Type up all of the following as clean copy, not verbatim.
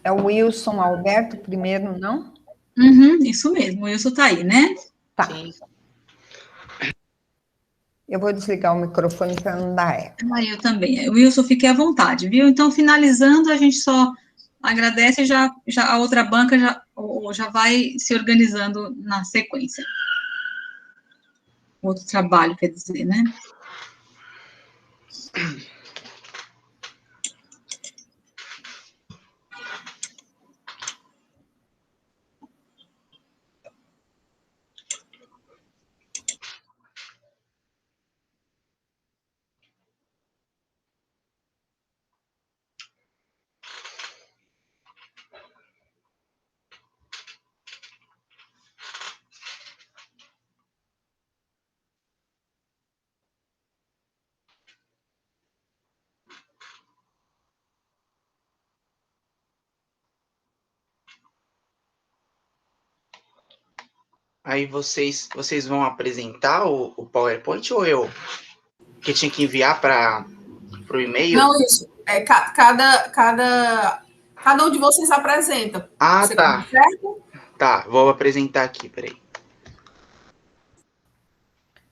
É o Wilson Alberto primeiro, não? Isso mesmo, o Wilson está aí, né? Tá. Sim. Eu vou desligar o microfone para não dar eco. Eu também. Wilson, fique à vontade, viu? Então, finalizando, a gente só agradece e já a outra banca já vai se organizando na sequência. Outro trabalho, quer dizer, né? Aí vocês vão apresentar o PowerPoint ou eu? Que tinha que enviar para o e-mail? Não, isso. Cada um de vocês apresenta. Ah, você tá. Certo? Tá, vou apresentar aqui, peraí.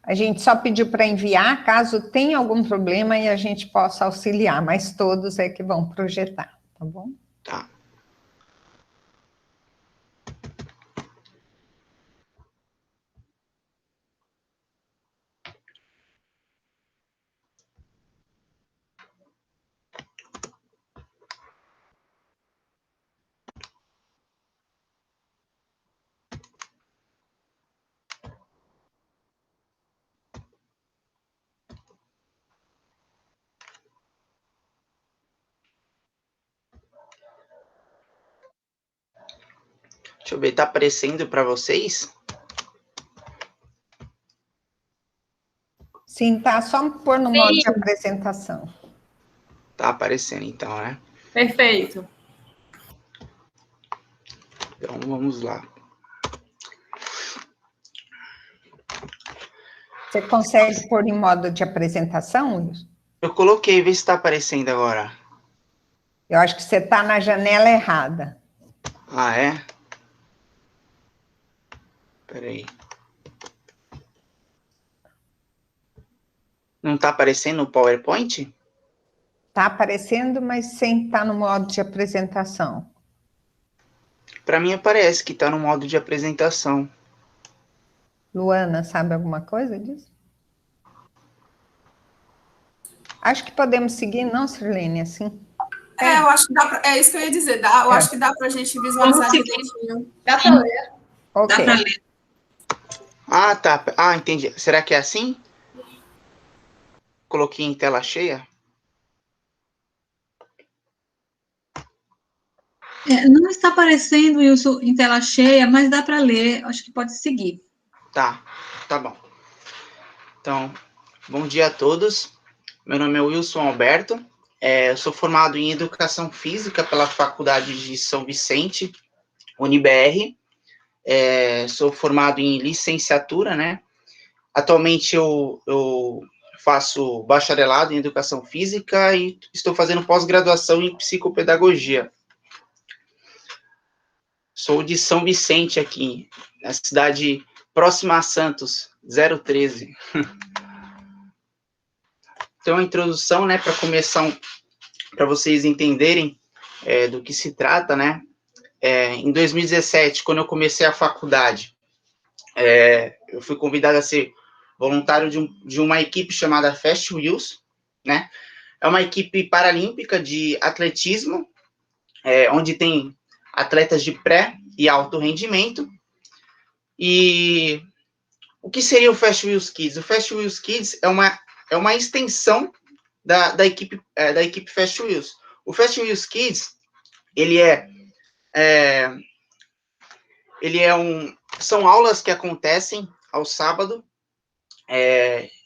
A gente só pediu para enviar, caso tenha algum problema e a gente possa auxiliar, mas todos é que vão projetar, tá bom? Tá. Deixa eu ver, tá aparecendo para vocês? Sim, tá, só pôr no modo de apresentação. Tá aparecendo então, né? Perfeito. Então, vamos lá. Você consegue pôr em modo de apresentação, Wilson? Eu coloquei, vê se tá aparecendo agora. Eu acho que você está na janela errada. Ah, é? Peraí. Não tá aparecendo o PowerPoint? Está aparecendo, mas sem estar no modo de apresentação. Para mim aparece que tá no modo de apresentação. Luana, sabe alguma coisa disso? Acho que podemos seguir, não, Sirlene, assim? Eu acho que dá pra, é isso que eu ia dizer. Eu acho que dá para a gente visualizar direitinho. Dá para ler. Okay. Dá para ler. Ah, tá. Ah, entendi. Será que é assim? Coloquei em tela cheia? Não está aparecendo, Wilson, em tela cheia, mas dá para ler. Acho que pode seguir. Tá bom. Então, bom dia a todos. Meu nome é Wilson Alberto. Eu sou formado em Educação Física pela Faculdade de São Vicente, UniBR. Sou formado em licenciatura, né? Atualmente eu faço bacharelado em Educação Física e estou fazendo pós-graduação em Psicopedagogia. Sou de São Vicente aqui, na cidade próxima a Santos, 013. Então, a introdução, né, para começar, para vocês entenderem do que se trata, né? Em 2017, quando eu comecei a faculdade, eu fui convidado a ser voluntário de uma equipe chamada Fast Wheels, né? É uma equipe paralímpica de atletismo, onde tem atletas de pré e alto rendimento. E o que seria o Fast Wheels Kids? O Fast Wheels Kids é uma extensão da equipe Fast Wheels. O Fast Wheels Kids, são aulas que acontecem ao sábado,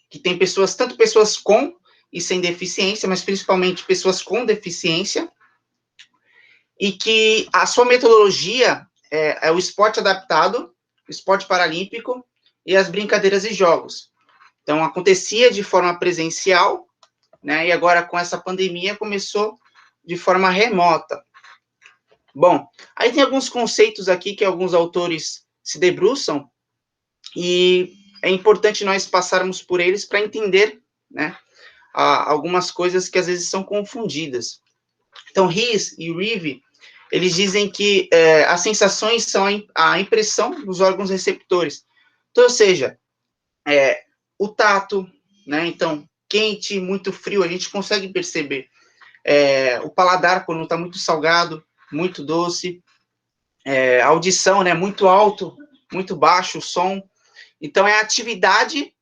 que tem tanto pessoas com e sem deficiência, mas principalmente pessoas com deficiência, e que a sua metodologia é o esporte adaptado, o esporte paralímpico e as brincadeiras e jogos. Então, acontecia de forma presencial, né, e agora com essa pandemia começou de forma remota. Bom, aí tem alguns conceitos aqui que alguns autores se debruçam e é importante nós passarmos por eles para entender, né, algumas coisas que às vezes são confundidas. Então, Ries e Reeve, eles dizem que as sensações são a impressão dos órgãos receptores. Então, ou seja, o tato, né, então, quente, muito frio, a gente consegue perceber. O paladar, quando está muito salgado, muito doce. A audição, né, muito alto, muito baixo o som. Então, é a atividade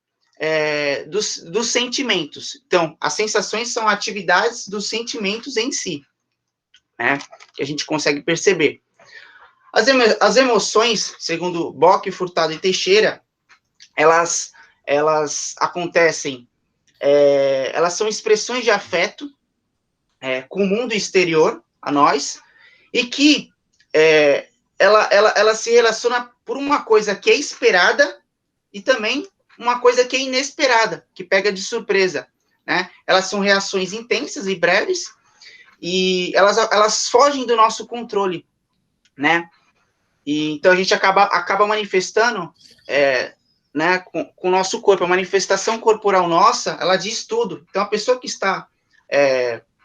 dos sentimentos. Então, as sensações são atividades dos sentimentos em si, né, que a gente consegue perceber. As emoções, segundo Bock, Furtado e Teixeira, elas acontecem, elas são expressões de afeto com o mundo exterior a nós, e que ela se relaciona por uma coisa que é esperada e também uma coisa que é inesperada, que pega de surpresa, né? Elas são reações intensas e breves, e elas fogem do nosso controle, né? E, então, a gente acaba manifestando, né, com o nosso corpo. A manifestação corporal nossa, ela diz tudo. Então, a pessoa que está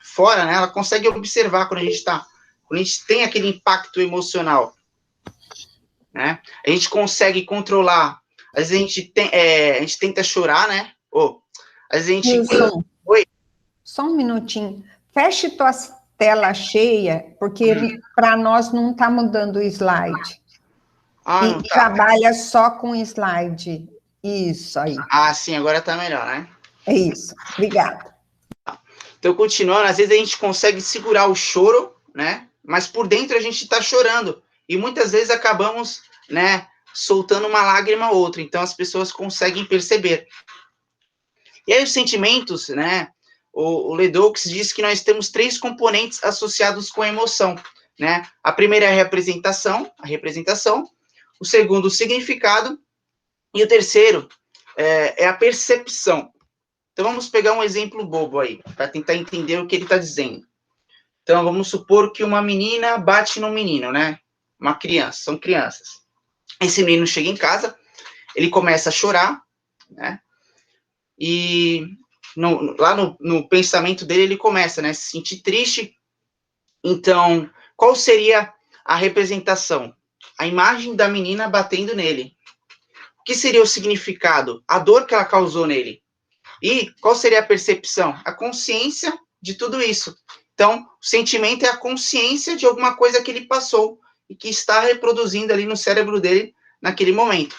fora, né, ela consegue observar quando a gente tem aquele impacto emocional, né? A gente consegue controlar. Às vezes a gente tenta chorar, né? Às vezes a gente... Wilson, Oi? só um minutinho. Feche tua tela cheia, porque para nós não está mudando o slide. Não tá. Trabalha só com slide. Isso aí. Sim, agora tá melhor, né? É isso. Obrigada. Então, continuando, às vezes a gente consegue segurar o choro, né? Mas por dentro a gente tá chorando. E muitas vezes acabamos, né, soltando uma lágrima ou outra. Então, as pessoas conseguem perceber. E aí, os sentimentos, né? O Ledoux diz que nós temos 3 componentes associados com a emoção, né? A primeira é a representação. O segundo, o significado. E o terceiro é a percepção. Então, vamos pegar um exemplo bobo aí, para tentar entender o que ele está dizendo. Então, vamos supor que uma menina bate num menino, né? Uma criança, são crianças. Esse menino chega em casa, ele começa a chorar, né? E lá no pensamento dele, ele começa, né? Se sentir triste. Então, qual seria a representação? A imagem da menina batendo nele. O que seria o significado? A dor que ela causou nele. E qual seria a percepção? A consciência de tudo isso. Então, o sentimento é a consciência de alguma coisa que ele passou e que está reproduzindo ali no cérebro dele naquele momento.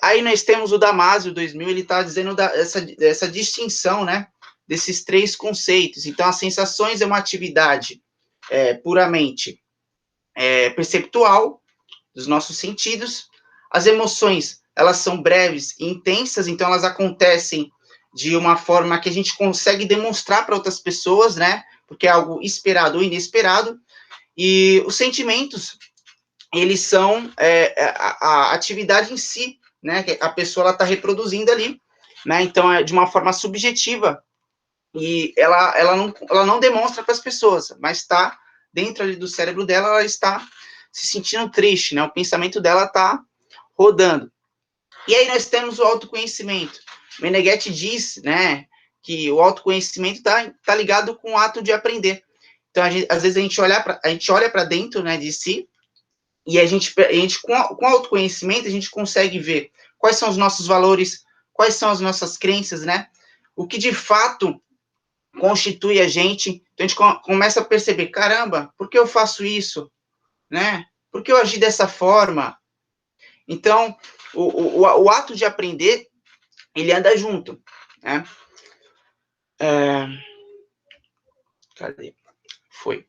Aí nós temos o Damasio 2000, ele está dizendo essa distinção, né, desses 3 conceitos. Então, as sensações é uma atividade puramente perceptual dos nossos sentidos. As emoções, elas são breves e intensas, então elas acontecem de uma forma que a gente consegue demonstrar para outras pessoas, né? Porque é algo esperado ou inesperado. E os sentimentos, eles são a atividade em si, né? Que a pessoa está reproduzindo ali, né? Então, é de uma forma subjetiva. E ela não demonstra para as pessoas, mas está dentro ali do cérebro dela, ela está se sentindo triste, né? O pensamento dela está rodando. E aí nós temos o autoconhecimento. Meneghetti diz, né, que o autoconhecimento tá ligado com o ato de aprender. Então, às vezes a gente olha para dentro, né, de si, e a gente com o autoconhecimento a gente consegue ver quais são os nossos valores, quais são as nossas crenças, né? O que de fato constitui a gente. Então a gente começa a perceber, caramba, por que eu faço isso, né? Por que eu agi dessa forma? Então, o ato de aprender, ele anda junto, né? Cadê? Foi.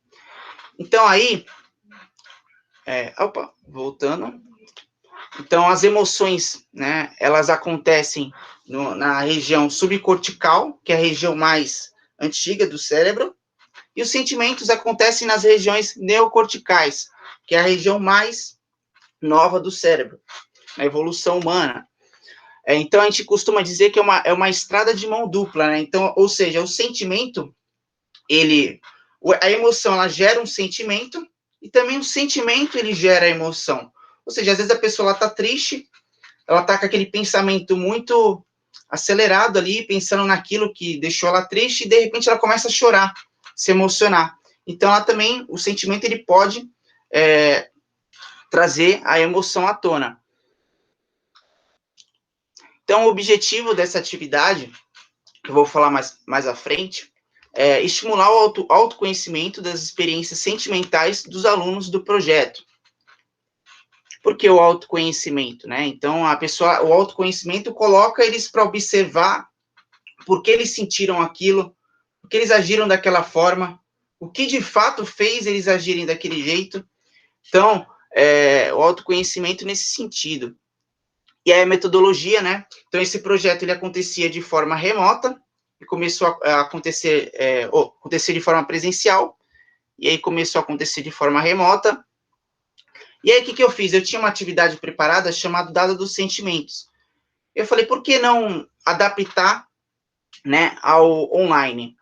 Então, aí... voltando. Então, as emoções, né, elas acontecem na região subcortical, que é a região mais antiga do cérebro, e os sentimentos acontecem nas regiões neocorticais, que é a região mais nova do cérebro, na evolução humana. Então, a gente costuma dizer que é uma estrada de mão dupla, né? Então, ou seja, o sentimento, ele a emoção, ela gera um sentimento, e também o sentimento, ele gera a emoção. Ou seja, às vezes a pessoa está triste, ela está com aquele pensamento muito acelerado ali, pensando naquilo que deixou ela triste, e de repente ela começa a chorar, se emocionar. Então, ela também, o sentimento, ele pode trazer a emoção à tona. Então, o objetivo dessa atividade, que eu vou falar mais à frente, é estimular o autoconhecimento das experiências sentimentais dos alunos do projeto. Por que o autoconhecimento, né? Então, o autoconhecimento coloca eles para observar por que eles sentiram aquilo, por que eles agiram daquela forma, o que de fato fez eles agirem daquele jeito. Então, o autoconhecimento nesse sentido. E aí a metodologia, né? Então, esse projeto, ele acontecia de forma remota, e começou a acontecer, acontecer de forma presencial, e aí começou a acontecer de forma remota. E aí, o que eu fiz? Eu tinha uma atividade preparada chamada Dado dos Sentimentos. Eu falei, por que não adaptar, né, ao online?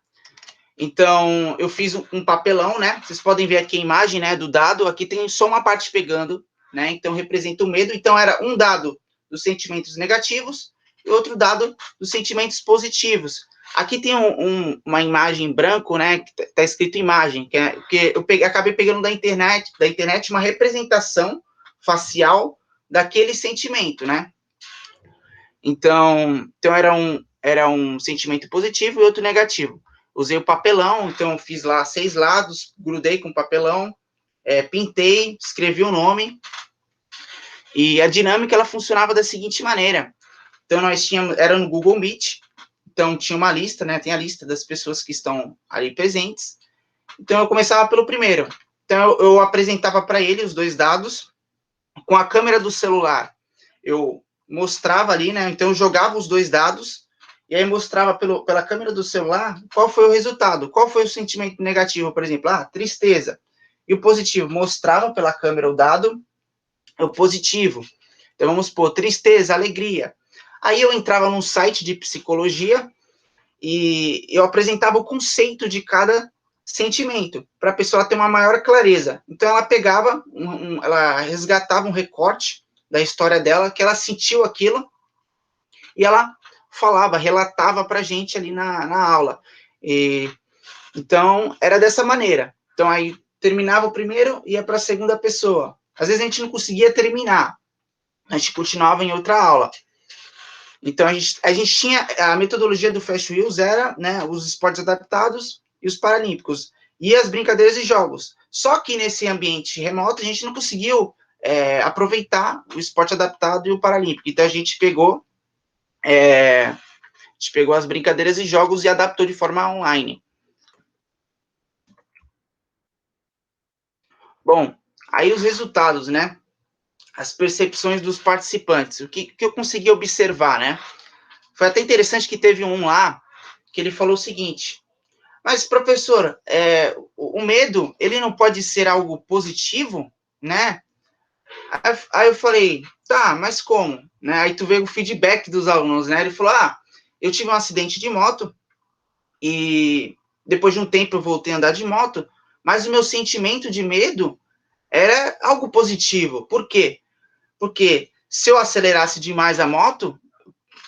Então, eu fiz um papelão, né? Vocês podem ver aqui a imagem, né, do dado. Aqui tem só uma parte pegando, né? Então, representa o medo. Então, era um dado dos sentimentos negativos e outro dado dos sentimentos positivos. Aqui tem uma imagem em branco, né? Que tá escrito imagem, que eu acabei pegando da internet uma representação facial daquele sentimento, né? Então era um sentimento positivo e outro negativo. Usei o papelão, então fiz lá 6 lados, grudei com papelão, pintei, escrevi o nome, e a dinâmica, ela funcionava da seguinte maneira. Então, era no Google Meet, então tinha uma lista, né, tem a lista das pessoas que estão ali presentes. Então, eu começava pelo primeiro. Então, eu apresentava para ele os 2 dados, com a câmera do celular. Eu mostrava ali, né, então eu jogava os 2 dados, e aí mostrava pela câmera do celular qual foi o resultado, qual foi o sentimento negativo, por exemplo, tristeza. E o positivo, mostrava pela câmera o dado, o positivo. Então, vamos supor, tristeza, alegria. Aí eu entrava num site de psicologia e eu apresentava o conceito de cada sentimento, para a pessoa ter uma maior clareza. Então, ela pegava, ela resgatava um recorte da história dela, que ela sentiu aquilo, e ela falava, relatava para a gente ali na aula. Então, era dessa maneira. Então, aí terminava o primeiro, ia para a segunda pessoa. Às vezes a gente não conseguia terminar, a gente continuava em outra aula. Então, a gente tinha, a metodologia do Fast Wheels era, né, os esportes adaptados e os paralímpicos, e as brincadeiras e jogos. Só que nesse ambiente remoto, a gente não conseguiu aproveitar o esporte adaptado e o paralímpico. Então, a gente pegou as brincadeiras e jogos e adaptou de forma online. Bom, aí os resultados, né? As percepções dos participantes. O que eu consegui observar, né? Foi até interessante que teve um lá que ele falou o seguinte: mas, professor, o medo, ele não pode ser algo positivo, né? Aí eu falei, tá, mas como? Né? Aí tu vê o feedback dos alunos, né? Ele falou, eu tive um acidente de moto e depois de um tempo eu voltei a andar de moto, mas o meu sentimento de medo era algo positivo. Por quê? Porque se eu acelerasse demais a moto,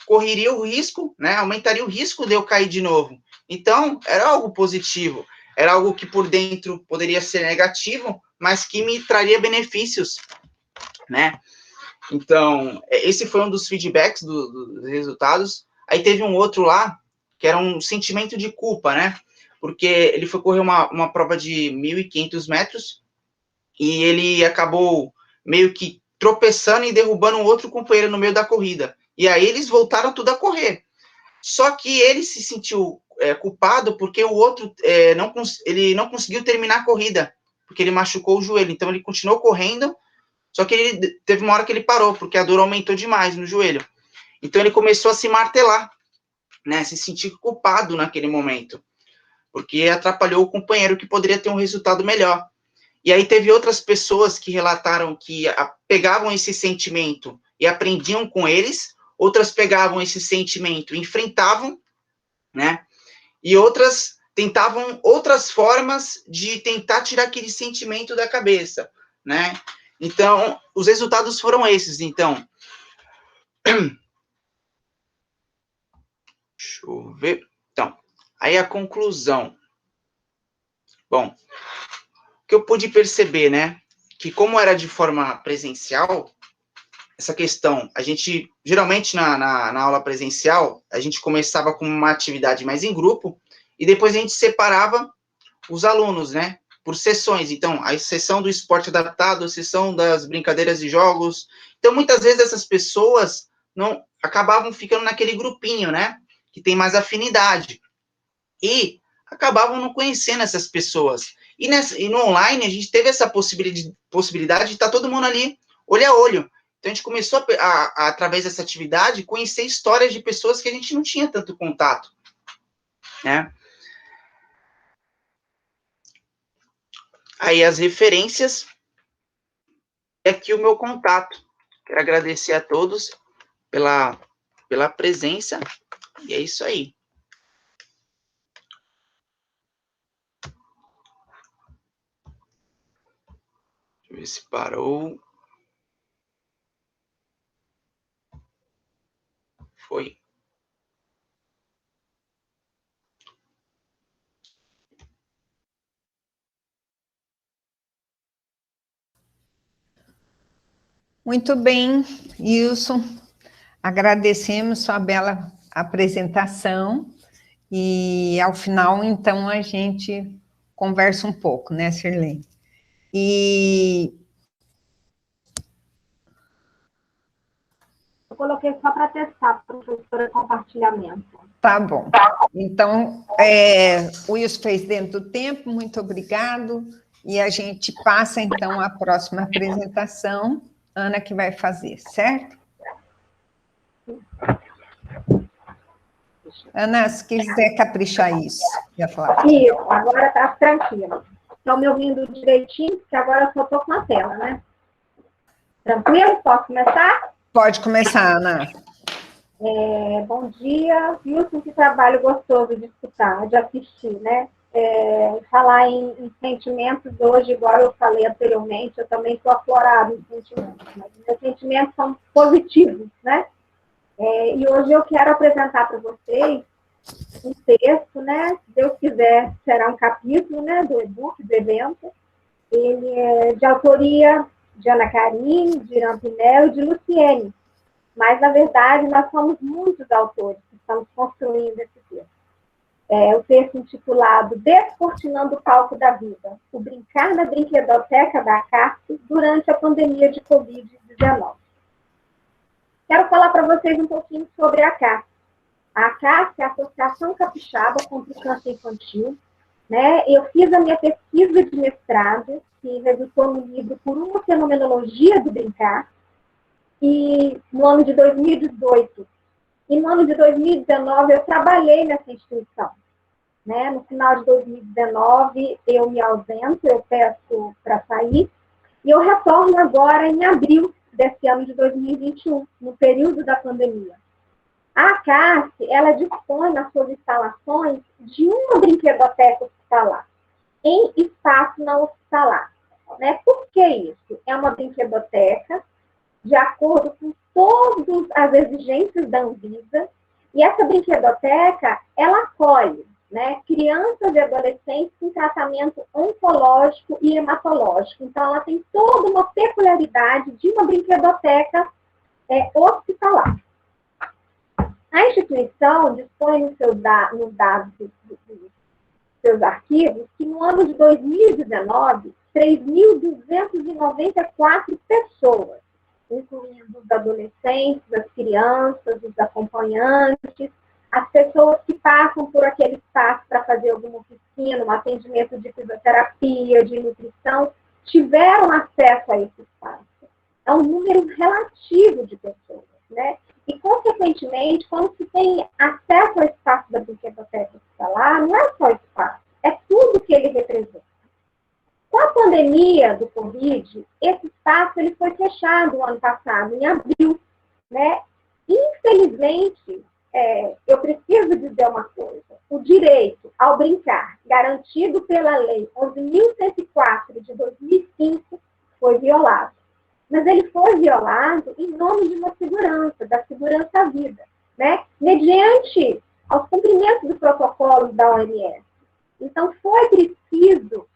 correria o risco, né? Aumentaria o risco de eu cair de novo. Então, era algo positivo. Era algo que por dentro poderia ser negativo, mas que me traria benefícios, né? Então, esse foi um dos feedbacks dos resultados. Aí teve um outro lá, que era um sentimento de culpa, né? Porque ele foi correr uma prova de 1.500 metros e ele acabou meio que tropeçando e derrubando um outro companheiro no meio da corrida. E aí eles voltaram tudo a correr. Só que ele se sentiu culpado porque o outro ele não conseguiu terminar a corrida, porque ele machucou o joelho. Então ele continuou correndo, só que ele teve uma hora que ele parou, porque a dor aumentou demais no joelho. Então ele começou a se martelar, né, se sentir culpado naquele momento, porque atrapalhou o companheiro que poderia ter um resultado melhor. E aí teve outras pessoas que relataram que pegavam esse sentimento e aprendiam com eles, outras pegavam esse sentimento e enfrentavam, né, e outras tentavam outras formas de tentar tirar aquele sentimento da cabeça, né? Então, os resultados foram esses. Então, deixa eu ver. Então, aí a conclusão. Bom, o que eu pude perceber, né? Que como era de forma presencial, essa questão, a gente, geralmente na aula presencial, a gente começava com uma atividade mais em grupo, e depois a gente separava os alunos, né, por sessões. Então, a sessão do esporte adaptado, a sessão das brincadeiras e jogos. Então, muitas vezes essas pessoas não acabavam ficando naquele grupinho, né, que tem mais afinidade. E acabavam não conhecendo essas pessoas. E no online, a gente teve essa possibilidade de estar todo mundo ali, olho a olho. Então, a gente começou, através dessa atividade, conhecer histórias de pessoas que a gente não tinha tanto contato, né? Aí, as referências, e aqui o meu contato. Quero agradecer a todos pela presença, e é isso aí. Deixa eu ver se parou. Foi. Muito bem, Wilson. Agradecemos sua bela apresentação. E, ao final, então, a gente conversa um pouco, né, Sirlene? E... Eu coloquei só para testar, professora, compartilhamento. Tá bom. Então, o Wilson fez dentro do tempo, muito obrigado. E a gente passa, então, à próxima apresentação, Ana que vai fazer, certo? Ana, se quiser caprichar isso, ia falar. Isso, agora está tranquilo. Estão me ouvindo direitinho, porque agora eu só estou com a tela, né? Tranquilo? Posso começar? Pode começar, Ana. Bom dia, Wilson, que trabalho gostoso de escutar, de assistir, né? Falar em sentimentos hoje, igual eu falei anteriormente, eu também estou aflorada em sentimentos, mas meus sentimentos são positivos, né? E hoje eu quero apresentar para vocês um texto, né? Se Deus quiser, será um capítulo, né? Do e-book, do evento. Ele é de autoria de Ana Karine, de Irã Pinel e de Luciene. Mas, na verdade, nós somos muitos autores que estamos construindo esse texto. O texto intitulado Descortinando o Palco da Vida, o brincar na brinquedoteca da CARF durante a pandemia de Covid-19. Quero falar para vocês um pouquinho sobre a CARF. A CARF é a Associação Capixaba contra o Câncer Infantil. Né? Eu fiz a minha pesquisa de mestrado, que resultou no livro Por uma Fenomenologia do Brincar, e no ano de 2018. E no ano de 2019 eu trabalhei nessa instituição. Né? No final de 2019 eu me ausento, eu peço para sair, e eu retorno agora em abril desse ano de 2021, no período da pandemia. A CARF, ela dispõe nas suas instalações de uma brinquedoteca hospitalar, em espaço não hospitalar. Né? Por que isso? É uma brinquedoteca de acordo com todas as exigências da Anvisa, e essa brinquedoteca, ela acolhe, né, crianças e adolescentes com tratamento oncológico e hematológico. Então, ela tem toda uma peculiaridade de uma brinquedoteca hospitalar. A instituição dispõe nos dados dos seus arquivos que no ano de 2019, 3.294 pessoas, incluindo os adolescentes, as crianças, os acompanhantes, as pessoas que passam por aquele espaço para fazer alguma oficina, um atendimento de fisioterapia, de nutrição, tiveram acesso a esse espaço. É um número relativo de pessoas, né? E, consequentemente, quando se tem acesso ao espaço da brinquedoteca hospitalar, não é só espaço, é tudo que ele representa. Com a pandemia do Covid, esse espaço ele foi fechado no ano passado, em abril. Né? Infelizmente, eu preciso dizer uma coisa, o direito ao brincar, garantido pela Lei 11.104 de 2005, foi violado. Mas ele foi violado em nome de uma segurança, da segurança à vida, né? Mediante aos cumprimentos do protocolo da OMS. Então, foi preciso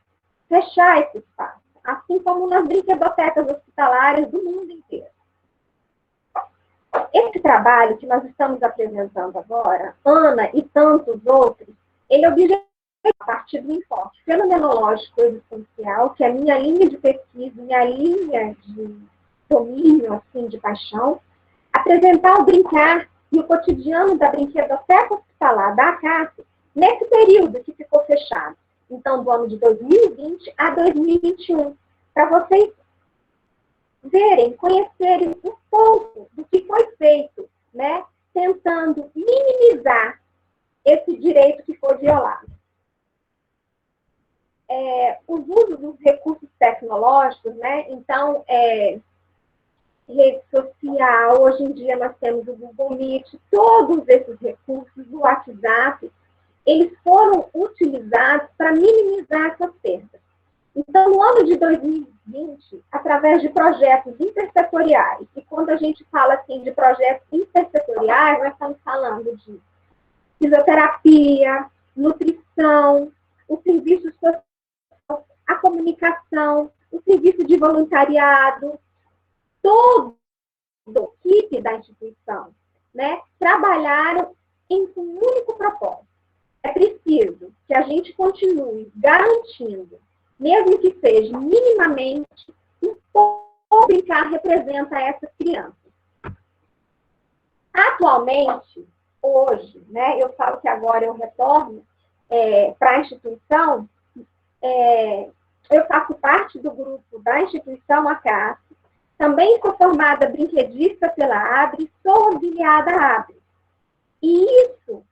fechar esse espaço, assim como nas brinquedotecas hospitalares do mundo inteiro. Esse trabalho que nós estamos apresentando agora, Ana e tantos outros, ele objetiva a partir do enfoque fenomenológico existencial, que é a minha linha de pesquisa, minha linha de domínio, assim, de paixão, apresentar o brincar e o cotidiano da brinquedoteca hospitalar da ACAP nesse período que ficou fechado. Então, do ano de 2020 a 2021, para vocês verem, conhecerem um pouco do que foi feito, né, tentando minimizar esse direito que foi violado. Os usos dos recursos tecnológicos, né, então, rede social, hoje em dia nós temos o Google Meet, todos esses recursos, o WhatsApp, eles foram utilizados para minimizar essas perdas. Então, no ano de 2020, através de projetos intersetoriais, e quando a gente fala assim de projetos intersetoriais, nós estamos falando de fisioterapia, nutrição, o serviço social, a comunicação, o serviço de voluntariado, toda a equipe da instituição, né, trabalharam em um único propósito. É preciso que a gente continue garantindo, mesmo que seja minimamente, um pouco brincar representa essas crianças. Atualmente, hoje, né, eu falo que agora eu retorno para a instituição, eu faço parte do grupo da instituição ACAP, também sou formada brinquedista pela ABRE, sou auxiliada ABRE. E isso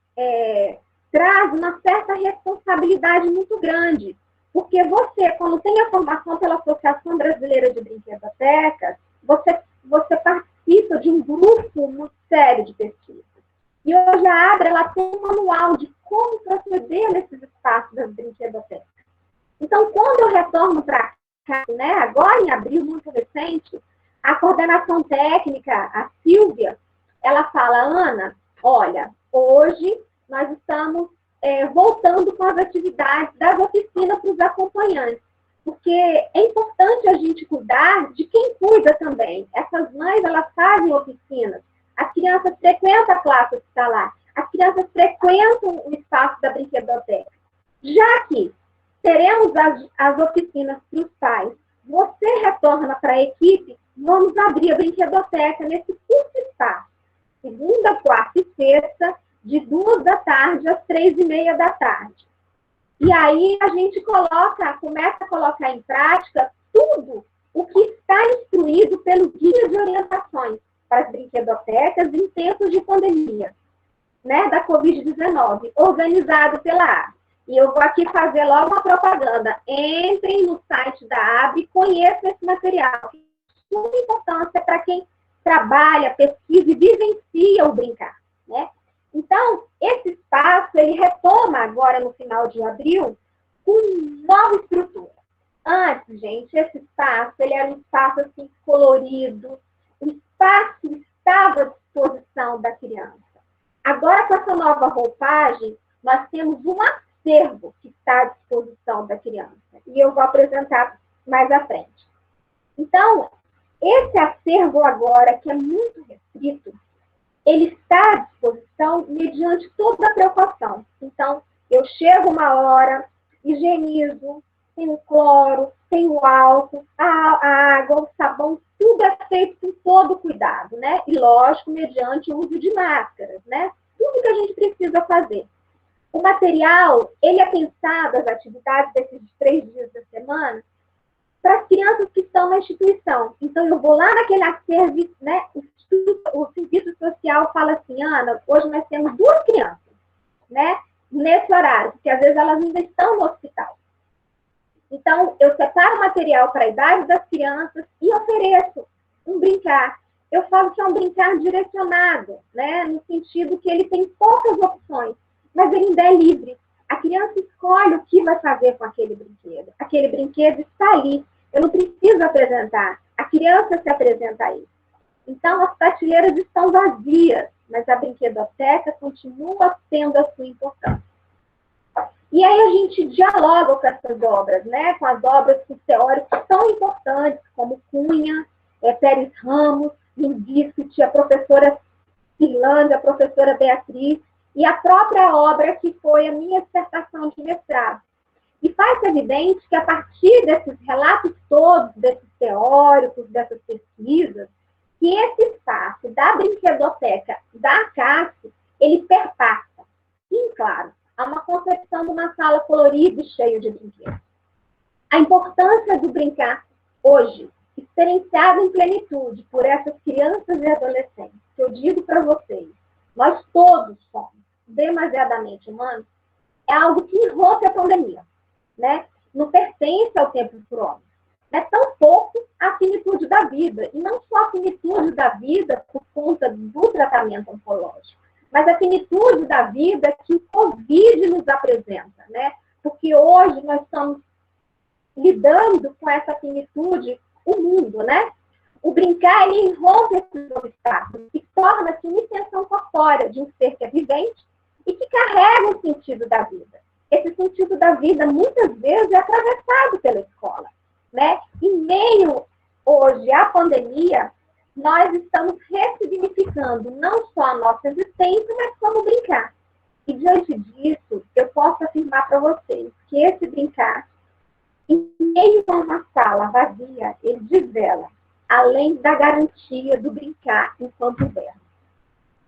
traz uma certa responsabilidade muito grande, porque você, quando tem a formação pela Associação Brasileira de Brinquedotecas, você participa de um grupo muito sério de pesquisa. E hoje a ABRE ela tem um manual de como proceder nesses espaços das brinquedotecas. Então, quando eu retorno para cá, né, agora em abril, muito recente, a coordenação técnica, a Silvia, ela fala, Ana, olha, hoje nós estamos voltando com as atividades das oficinas para os acompanhantes, porque é importante a gente cuidar de quem cuida também. Essas mães, elas fazem oficinas, as crianças frequentam a classe hospitalar, as crianças frequentam o espaço da brinquedoteca. Já que teremos as oficinas para os pais, você retorna para a equipe, vamos abrir a brinquedoteca nesse curto espaço, segunda, quarta e sexta, de 2 da tarde às 3:30 da tarde. E aí a gente começa a colocar em prática tudo o que está instruído pelo guia de orientações para as brinquedotecas em tempos de pandemia, né, da Covid-19, organizado pela ABRE. E eu vou aqui fazer logo uma propaganda. Entrem no site da ABRE e conheçam esse material. Muita importância para quem trabalha, pesquisa e vivencia o brincar, né? Então, esse espaço, ele retoma agora no final de abril com nova estrutura. Antes, gente, esse espaço, ele era um espaço assim colorido, o espaço estava à disposição da criança. Agora, com essa nova roupagem, nós temos um acervo que está à disposição da criança. E eu vou apresentar mais à frente. Então, esse acervo agora, que é muito restrito, ele está à disposição mediante toda a precaução. Então, eu chego uma hora, higienizo, tem o cloro, tem o álcool, a água, o sabão, tudo é feito com todo cuidado, né? E, lógico, mediante o uso de máscaras, né? Tudo que a gente precisa fazer. O material, ele é pensado, as atividades desses 3 dias da semana, para as crianças que estão na instituição. Então, eu vou lá naquele acervo, né? O serviço social fala assim, Ana, hoje nós temos 2 crianças, né? Nesse horário, porque às vezes elas ainda estão no hospital. Então, eu separo o material para a idade das crianças e ofereço um brincar. Eu falo que é um brincar direcionado, né? No sentido que ele tem poucas opções, mas ele ainda é livre. A criança criança escolhe o que vai fazer com aquele brinquedo. Aquele brinquedo está ali. Eu não preciso apresentar. A criança se apresenta a isso. Então, as prateleiras estão vazias, mas a brinquedoteca continua tendo a sua importância. E aí a gente dialoga com essas obras, né? Com as obras com teóricos tão importantes, como Cunha, Pérez Ramos, Lindiscuti, a professora Finlândia, a professora Beatriz, e a própria obra que foi a minha dissertação de mestrado. E faz evidente que, a partir desses relatos todos, desses teóricos, dessas pesquisas, que esse espaço da brinquedoteca da CAF, ele perpassa. Sim, claro, há uma concepção de uma sala colorida e cheia de brinquedos. A importância do brincar hoje, experienciado em plenitude por essas crianças e adolescentes, que eu digo para vocês, nós todos somos demasiadamente humanos, é algo que irrompe a pandemia, né? Não pertence ao tempo prompt. É tão pouco a finitude da vida, e não só a finitude da vida por conta do tratamento oncológico, mas a finitude da vida que o Covid nos apresenta, né? Porque hoje nós estamos lidando com essa finitude, o mundo, né? O brincar, ele irrompe esses obstáculos e torna-se uma extensão corpórea de um ser que é vivente e que carrega o sentido da vida. Esse sentido da vida, muitas vezes, é atravessado pela escola, né? Em meio, hoje, à pandemia, nós estamos ressignificando não só a nossa existência, mas como brincar. E, diante disso, eu posso afirmar para vocês que esse brincar, em meio a uma sala vazia, ele desvela, além da garantia do brincar enquanto verbo.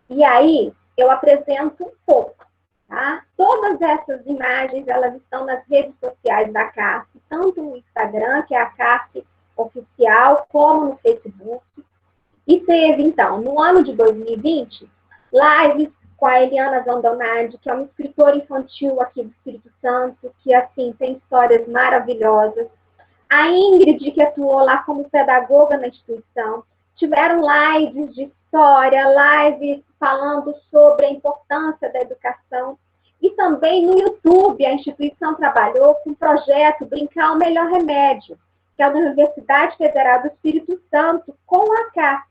E aí, eu apresento um pouco, tá? Todas essas imagens, elas estão nas redes sociais da CAF, tanto no Instagram, que é a CAF oficial, como no Facebook. E teve, então, no ano de 2020, lives com a Eliana Zandonardi, que é uma escritora infantil aqui do Espírito Santo, que, assim, tem histórias maravilhosas. A Ingrid, que atuou lá como pedagoga na instituição. Tiveram lives de história, lives falando sobre a importância da educação. E também no YouTube, a instituição trabalhou com o projeto Brincar o Melhor Remédio, que é da Universidade Federal do Espírito Santo, com a CAF.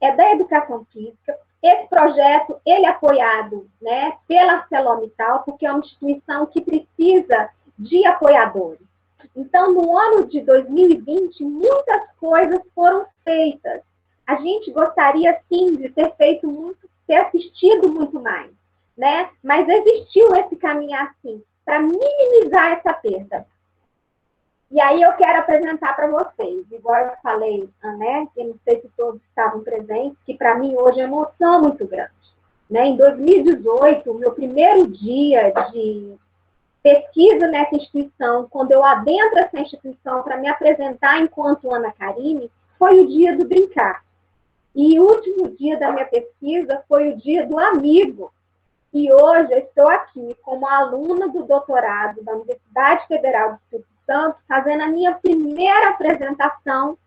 É da Educação Física. Esse projeto, ele é apoiado, né, pela ArcelorMittal, porque é uma instituição que precisa de apoiadores. Então, no ano de 2020, muitas coisas foram feitas. A gente gostaria, sim, de ter feito muito, ter assistido muito mais, né? Mas existiu esse caminhar, sim, para minimizar essa perda. E aí eu quero apresentar para vocês, igual eu falei, né, que não sei se todos estavam presentes, que para mim hoje é uma emoção muito grande. Né? Em 2018, meu primeiro dia de pesquisa nessa instituição, quando eu adentro essa instituição para me apresentar enquanto Ana Karine, foi o dia do brincar. E o último dia da minha pesquisa foi o dia do amigo. E hoje eu estou aqui como aluna do doutorado da Universidade Federal do Espírito Santo, fazendo a minha primeira apresentação,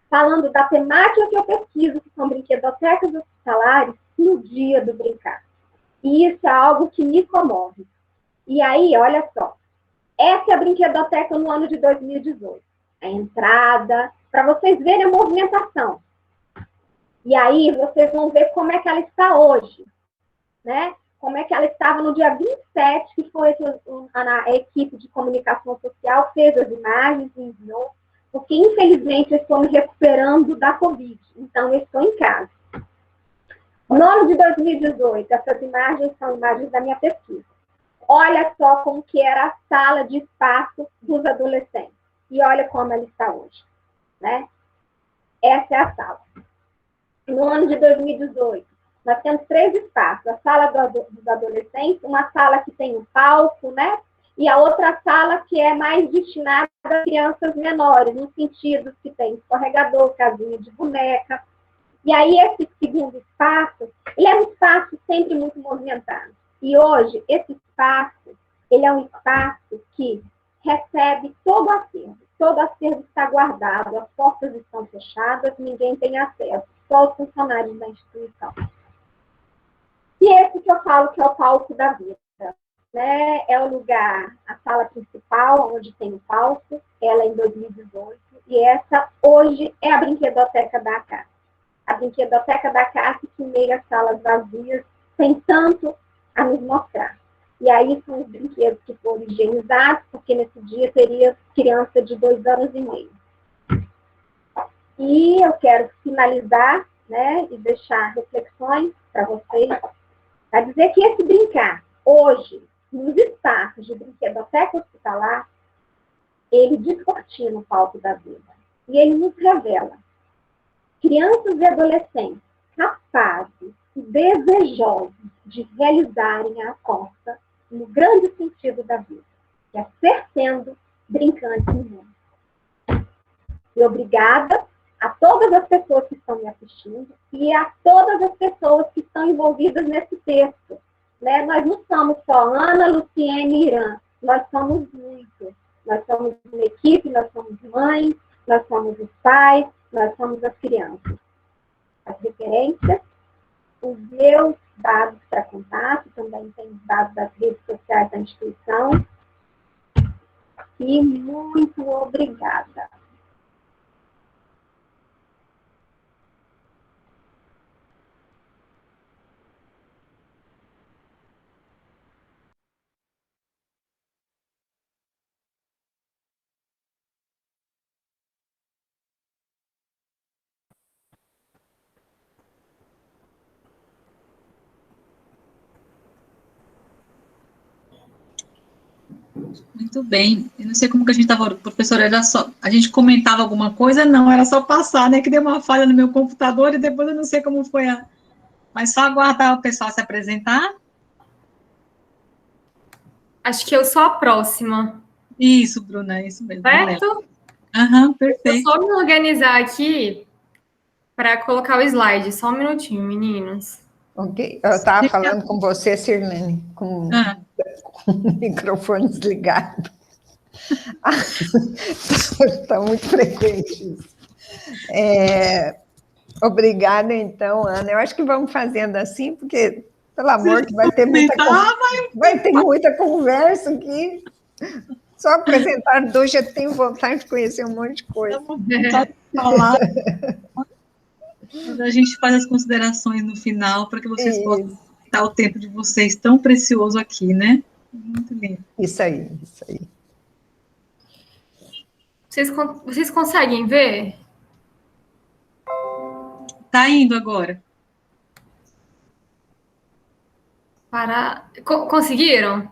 falando da temática que eu pesquiso, que são brinquedotecas hospitalares, no dia do brincar. E isso é algo que me comove. E aí, olha só, essa é a brinquedoteca no ano de 2018. A entrada, para vocês verem a movimentação. E aí, vocês vão ver como é que ela está hoje, né? Como é que ela estava no dia 27, que foi que a equipe de comunicação social fez as imagens e enviou, porque, infelizmente, eu estou me recuperando da Covid, então eu estou em casa. No ano de 2018, essas imagens são imagens da minha pesquisa. Olha só como que era a sala de espaço dos adolescentes. E olha como ela está hoje, né? Essa é a sala. No ano de 2018, nós temos 3 espaços. A sala dos adolescentes, uma sala que tem um palco, né? E a outra sala que é mais destinada a crianças menores, no sentido que tem escorregador, casinha de boneca. E aí, esse segundo espaço, ele é um espaço sempre muito movimentado. E hoje, esse espaço, ele é um espaço que recebe todo o acervo. Todo o acervo está guardado, as portas estão fechadas, ninguém tem acesso, só os funcionários da instituição. E esse que eu falo que é o palco da vida, né? É o lugar sala principal, onde tem o palco, ela em 2018, e essa hoje é a Brinquedoteca da casa. A Brinquedoteca da casa, que em meio às salas vazias, tem tanto a nos mostrar. E aí são os brinquedos que foram higienizados, porque nesse dia teria criança de 2 anos e meio. E eu quero finalizar, né, e deixar reflexões para vocês, para dizer que esse brincar, hoje, nos espaços de brinquedoteca hospitalar, ele descortina o palco da vida. E ele nos revela crianças e adolescentes capazes e desejosos de realizarem a aposta no grande sentido da vida, que é ser sendo brincante no mundo. E obrigada a todas as pessoas que estão me assistindo e a todas as pessoas que estão envolvidas nesse texto. Né? Nós não somos só Ana, Luciene e Irã, nós somos muitos. Nós somos uma equipe, nós somos mães, nós somos os pais, nós somos as crianças. As referências, os meus dados para contato, também tem os dados das redes sociais da instituição. E muito obrigada. Muito bem. Eu não sei como que a gente estava, professora, era só, a gente comentava alguma coisa? Não, era só passar, né, que deu uma falha no meu computador e depois eu não sei como foi mas só aguardar o pessoal se apresentar. Acho que eu sou a próxima. Isso, Bruna, isso mesmo. Certo? Aham, perfeito. Vou só me organizar aqui para colocar o slide. Só um minutinho, meninos. Ok. Eu estava falando com você, Sirlene, com o microfone desligado. Está muito frequente isso. Obrigada, então, Ana. Eu acho que vamos fazendo assim, porque, pelo amor, que vai ter muita conversa aqui. Só apresentar dois, já tenho vontade de conhecer um monte de coisa. Falar. A gente faz as considerações no final, para que vocês possam dar o tempo de vocês tão precioso aqui, né? Muito lindo. Isso aí, isso aí. Vocês conseguem ver? Tá indo agora. Conseguiram?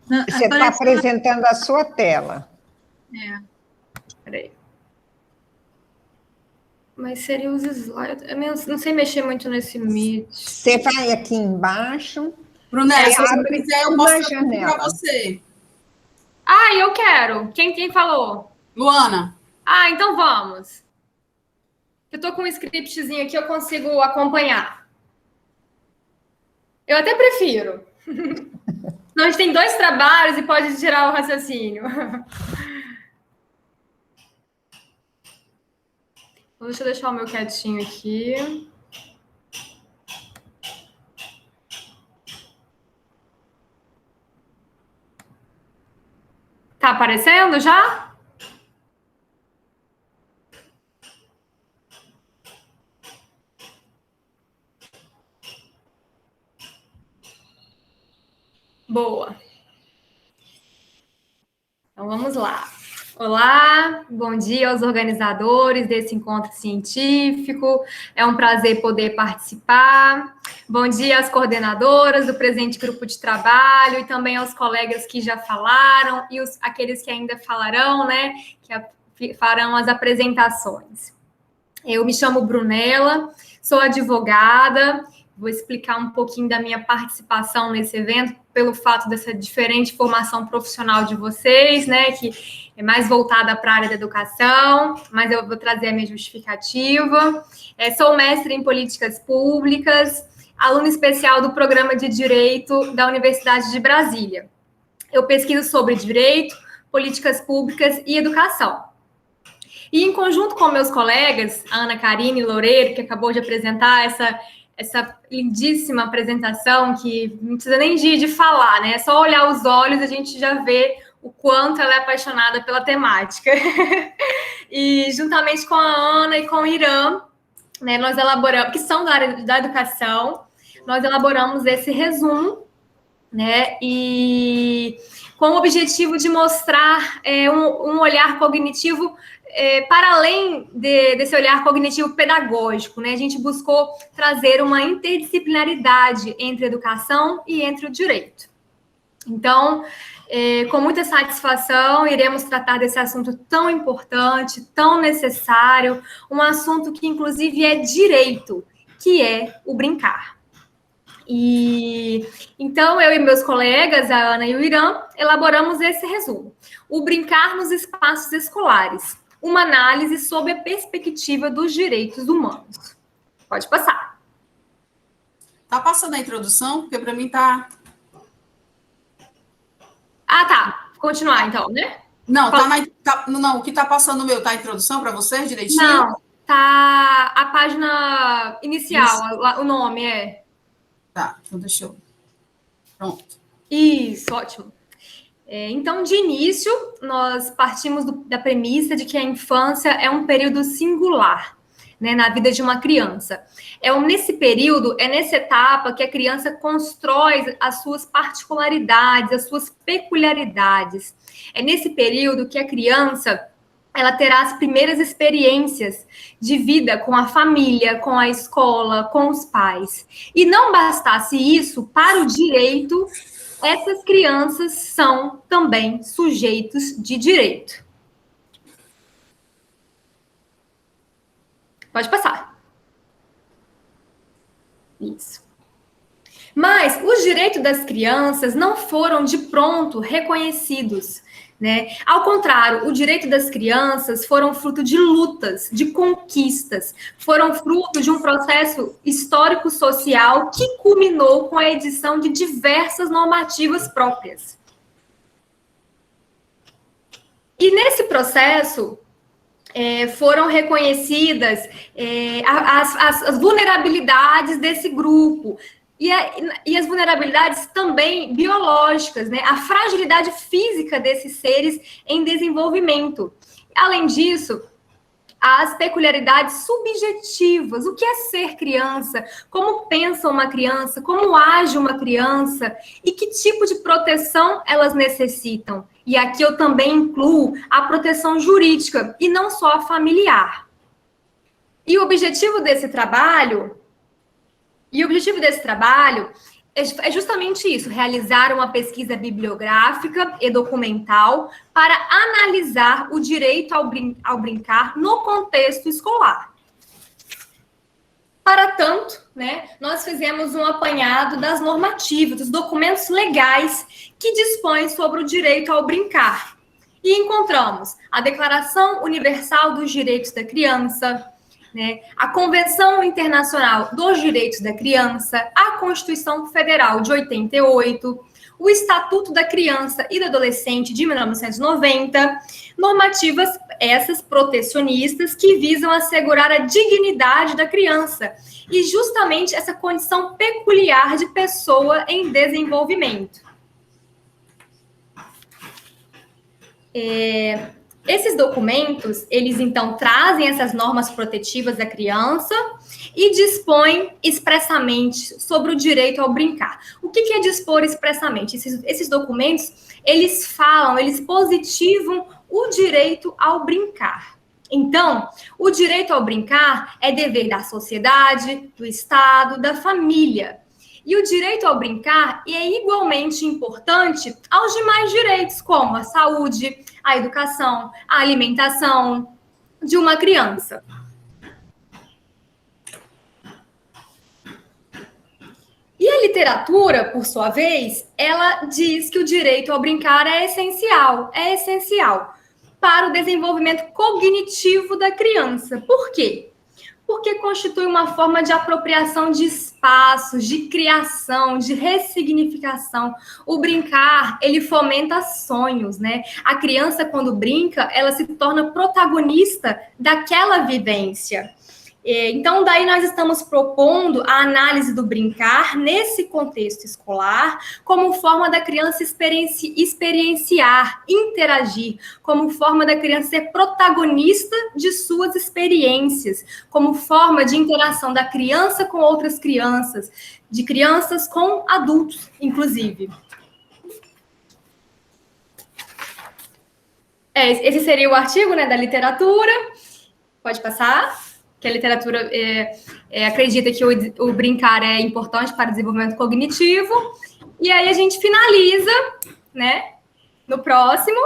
Você está apresentando a sua tela. Peraí. Mas seria os slides. Eu não sei mexer muito nesse Meet. Você vai aqui embaixo. Brunella, se você abre quiser, eu posso para você. Ah, eu quero. Quem falou? Luana. Ah, então vamos. Eu tô com um scriptzinho aqui, eu consigo acompanhar. Eu até prefiro. Não, a gente tem 2 trabalhos e pode tirar o raciocínio. Deixa eu deixar o meu quietinho aqui. Tá aparecendo já? Boa. Então, vamos lá. Olá, bom dia aos organizadores desse encontro científico. É um prazer poder participar. Bom dia às coordenadoras do presente grupo de trabalho e também aos colegas que já falaram e aqueles que ainda falarão, né, que farão as apresentações. Eu me chamo Brunella, sou advogada. Vou explicar um pouquinho da minha participação nesse evento, pelo fato dessa diferente formação profissional de vocês, né, que é mais voltada para a área da educação, mas eu vou trazer a minha justificativa. Sou mestre em políticas públicas, aluna especial do Programa de Direito da Universidade de Brasília. Eu pesquiso sobre direito, políticas públicas e educação. E, em conjunto com meus colegas, a Ana Karine Loureiro, que acabou de apresentar essa lindíssima apresentação, que não precisa nem de falar, né? É só olhar os olhos, a gente já vê o quanto ela é apaixonada pela temática. E juntamente com a Ana e com o Irã, né, nós elaboramos, que são da área da educação, nós elaboramos esse resumo, né, e com o objetivo de mostrar um olhar cognitivo para além desse olhar cognitivo pedagógico, né, a gente buscou trazer uma interdisciplinaridade entre a educação e entre o direito. Então, com muita satisfação, iremos tratar desse assunto tão importante, tão necessário, um assunto que, inclusive, é direito, que é o brincar. E então, eu e meus colegas, a Ana e o Irã, elaboramos esse resumo. O brincar nos espaços escolares, uma análise sob a perspectiva dos direitos humanos. Pode passar. Tá passando a introdução? Porque para mim tá... Ah, tá. Continuar, então, né? Não, não, o que tá passando no meu, tá a introdução para vocês direitinho? Não, tá a página inicial, o nome é... Tá, então deixa eu... Pronto. Isso, ótimo. Então, de início, nós partimos da premissa de que a infância é um período singular, né, na vida de uma criança. Nesse período, nessa etapa que a criança constrói as suas particularidades, as suas peculiaridades. É nesse período que a criança ela terá as primeiras experiências de vida com a família, com a escola, com os pais. E não bastasse isso, para o direito, essas crianças são também sujeitos de direito. Pode passar. Isso. Mas os direitos das crianças não foram de pronto reconhecidos, né? Ao contrário, o direito das crianças foram fruto de lutas, de conquistas, foram fruto de um processo histórico-social que culminou com a edição de diversas normativas próprias. E nesse processo foram reconhecidas as vulnerabilidades desse grupo, e as vulnerabilidades também biológicas, né? A fragilidade física desses seres em desenvolvimento. Além disso, as peculiaridades subjetivas. O que é ser criança? Como pensa uma criança? Como age uma criança? E que tipo de proteção elas necessitam? E aqui eu também incluo a proteção jurídica e não só a familiar. E o objetivo desse trabalho é justamente isso, realizar uma pesquisa bibliográfica e documental para analisar o direito ao brincar no contexto escolar. Para tanto, né, nós fizemos um apanhado das normativas, dos documentos legais que dispõem sobre o direito ao brincar. E encontramos a Declaração Universal dos Direitos da Criança, né, a Convenção Internacional dos Direitos da Criança, a Constituição Federal de 88, o Estatuto da Criança e do Adolescente de 1990, normativas essas protecionistas que visam assegurar a dignidade da criança e justamente essa condição peculiar de pessoa em desenvolvimento. Esses documentos, eles então trazem essas normas protetivas da criança e dispõem expressamente sobre o direito ao brincar. O que é dispor expressamente? Esses documentos, eles positivam o direito ao brincar. Então, o direito ao brincar é dever da sociedade, do Estado, da família. E o direito ao brincar é igualmente importante aos demais direitos, como a saúde, a educação, a alimentação de uma criança. E a literatura, por sua vez, ela diz que o direito ao brincar é essencial para o desenvolvimento cognitivo da criança. Por quê? Porque constitui uma forma de apropriação de espaços, de criação, de ressignificação. O brincar, ele fomenta sonhos, né? A criança, quando brinca, ela se torna protagonista daquela vivência. Então, daí nós estamos propondo a análise do brincar nesse contexto escolar, como forma da criança experienciar, interagir, como forma da criança ser protagonista de suas experiências, como forma de interação da criança com outras crianças, de crianças com adultos, inclusive. Esse seria o artigo, né, da literatura. Pode passar. Que a literatura acredita que o brincar é importante para o desenvolvimento cognitivo. E aí a gente finaliza, né, no próximo,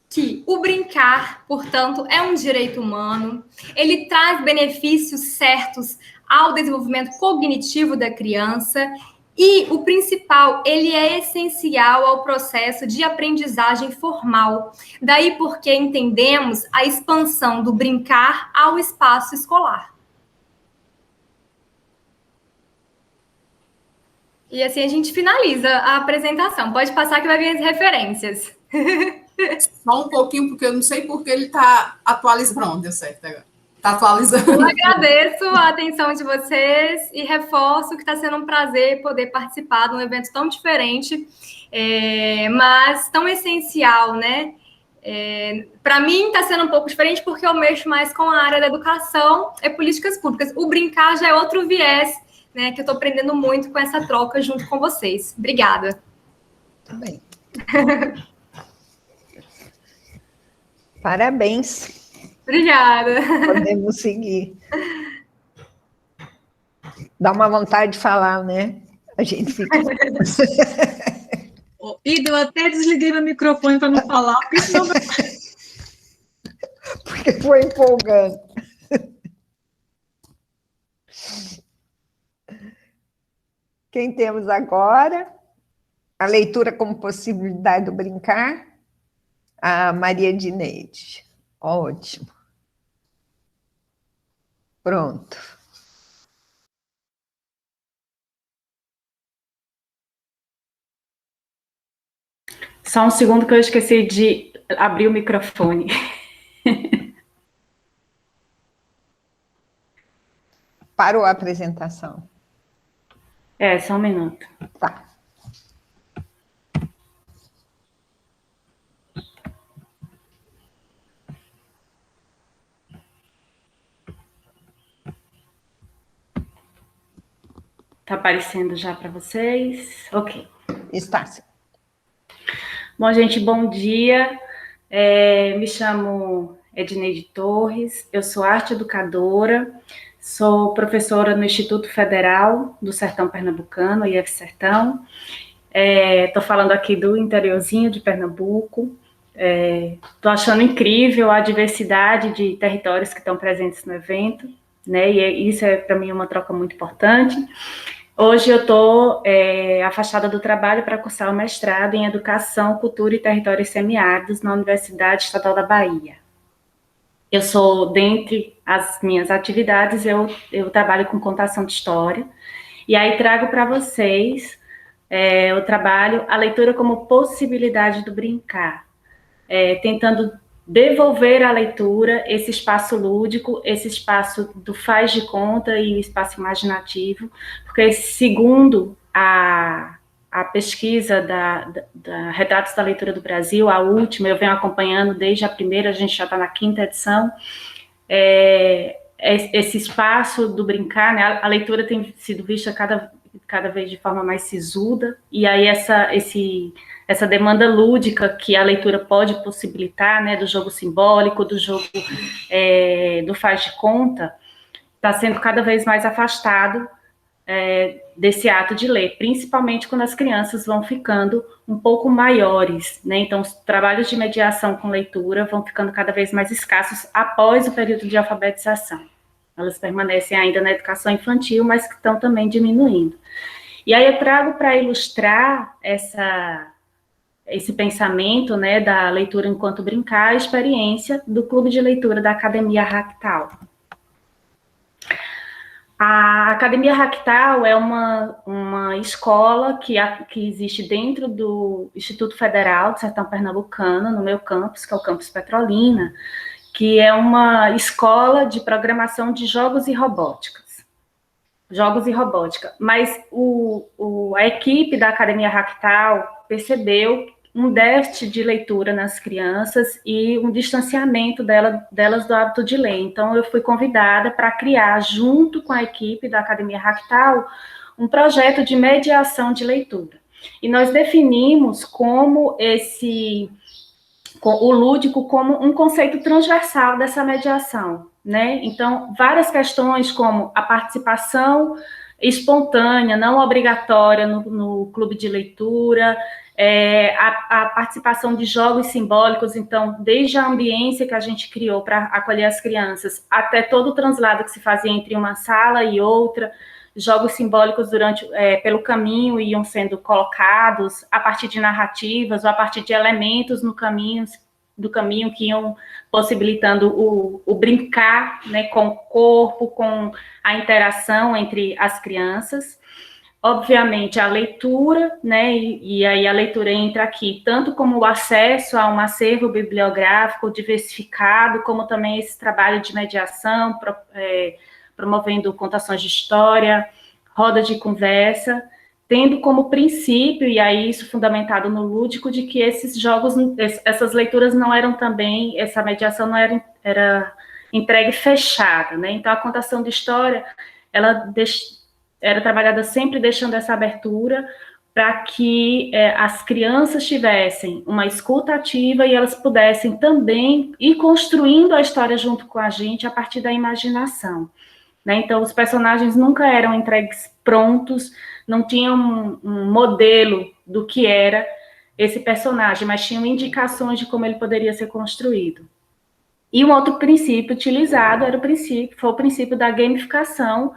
que o brincar, portanto, é um direito humano, ele traz benefícios certos ao desenvolvimento cognitivo da criança e, o principal, ele é essencial ao processo de aprendizagem formal. Daí porque entendemos a expansão do brincar ao espaço escolar. E assim a gente finaliza a apresentação. Pode passar que vai vir as referências. Só um pouquinho, porque eu não sei porque ele está atualizando. Pronto, deu certo agora. Está atualizando. Eu agradeço a atenção de vocês e reforço que está sendo um prazer poder participar de um evento tão diferente, mas tão essencial, né? Para mim está sendo um pouco diferente porque eu mexo mais com a área da educação e políticas públicas. O brincar já é outro viés, né, que eu estou aprendendo muito com essa troca junto com vocês. Obrigada. Também. Parabéns. Obrigada. Podemos seguir. Dá uma vontade de falar, né? A gente fica... Ida, eu até desliguei meu microfone para não falar, porque senão... Porque foi empolgando. Quem temos agora? A leitura como possibilidade do brincar. A Maria Edineide. Ótimo. Pronto. Só um segundo que eu esqueci de abrir o microfone. Parou a apresentação. Só um minuto. Tá. Está aparecendo já para vocês? Ok. Está. Bom, gente, bom dia. Me chamo Edineide Torres, eu sou arte educadora, sou professora no Instituto Federal do Sertão Pernambucano, IF Sertão. Estou falando aqui do interiorzinho de Pernambuco. Estou achando incrível a diversidade de territórios que estão presentes no evento, né? E isso para mim uma troca muito importante. Hoje eu estou afastada do trabalho para cursar o mestrado em Educação, Cultura e Territórios Semiáridos na Universidade Estadual da Bahia. Eu sou, dentre as minhas atividades, eu trabalho com contação de história, e aí trago para vocês o trabalho, a leitura como possibilidade do brincar, tentando devolver à leitura esse espaço lúdico, esse espaço do faz de conta e o espaço imaginativo, porque segundo a pesquisa da Retratos da Leitura do Brasil, a última, eu venho acompanhando desde a primeira, a gente já está na 5ª edição, esse espaço do brincar, né, a leitura tem sido vista cada vez de forma mais sisuda, e aí essa demanda lúdica que a leitura pode possibilitar, né, do jogo simbólico, do jogo do faz de conta, está sendo cada vez mais afastado desse ato de ler, principalmente quando as crianças vão ficando um pouco maiores, né? Então, os trabalhos de mediação com leitura vão ficando cada vez mais escassos após o período de alfabetização. Elas permanecem ainda na educação infantil, mas que estão também diminuindo. E aí eu trago para ilustrar esse pensamento, né, da leitura enquanto brincar, a experiência do Clube de Leitura da Academia Ractal. A Academia Ractal é uma escola que existe dentro do Instituto Federal do Sertão Pernambucano, no meu campus, que é o campus Petrolina, que é uma escola de programação de jogos e robótica. Mas a equipe da Academia Ractal percebeu um déficit de leitura nas crianças e um distanciamento delas do hábito de ler. Então, eu fui convidada para criar, junto com a equipe da Academia Ractal, um projeto de mediação de leitura. E nós definimos como o lúdico como um conceito transversal dessa mediação, né? Então, várias questões como a participação espontânea, não obrigatória no clube de leitura, a participação de jogos simbólicos, então, desde a ambiência que a gente criou para acolher as crianças, até todo o translado que se fazia entre uma sala e outra, jogos simbólicos pelo caminho iam sendo colocados a partir de narrativas ou a partir de elementos do caminho que iam possibilitando o brincar, né, com o corpo, com a interação entre as crianças. Obviamente, a leitura, né, e aí a leitura entra aqui, tanto como o acesso a um acervo bibliográfico diversificado, como também esse trabalho de mediação, promovendo contações de história, roda de conversa, tendo como princípio, e aí isso fundamentado no lúdico, de que esses jogos, essas leituras não eram também, essa mediação não era entregue fechada, né? Então, a contação de história, ela era trabalhada sempre deixando essa abertura para que as crianças tivessem uma escuta ativa e elas pudessem também ir construindo a história junto com a gente a partir da imaginação. Né? Então, os personagens nunca eram entregues prontos, não tinham um modelo do que era esse personagem, mas tinham indicações de como ele poderia ser construído. E um outro princípio utilizado foi o princípio da gamificação,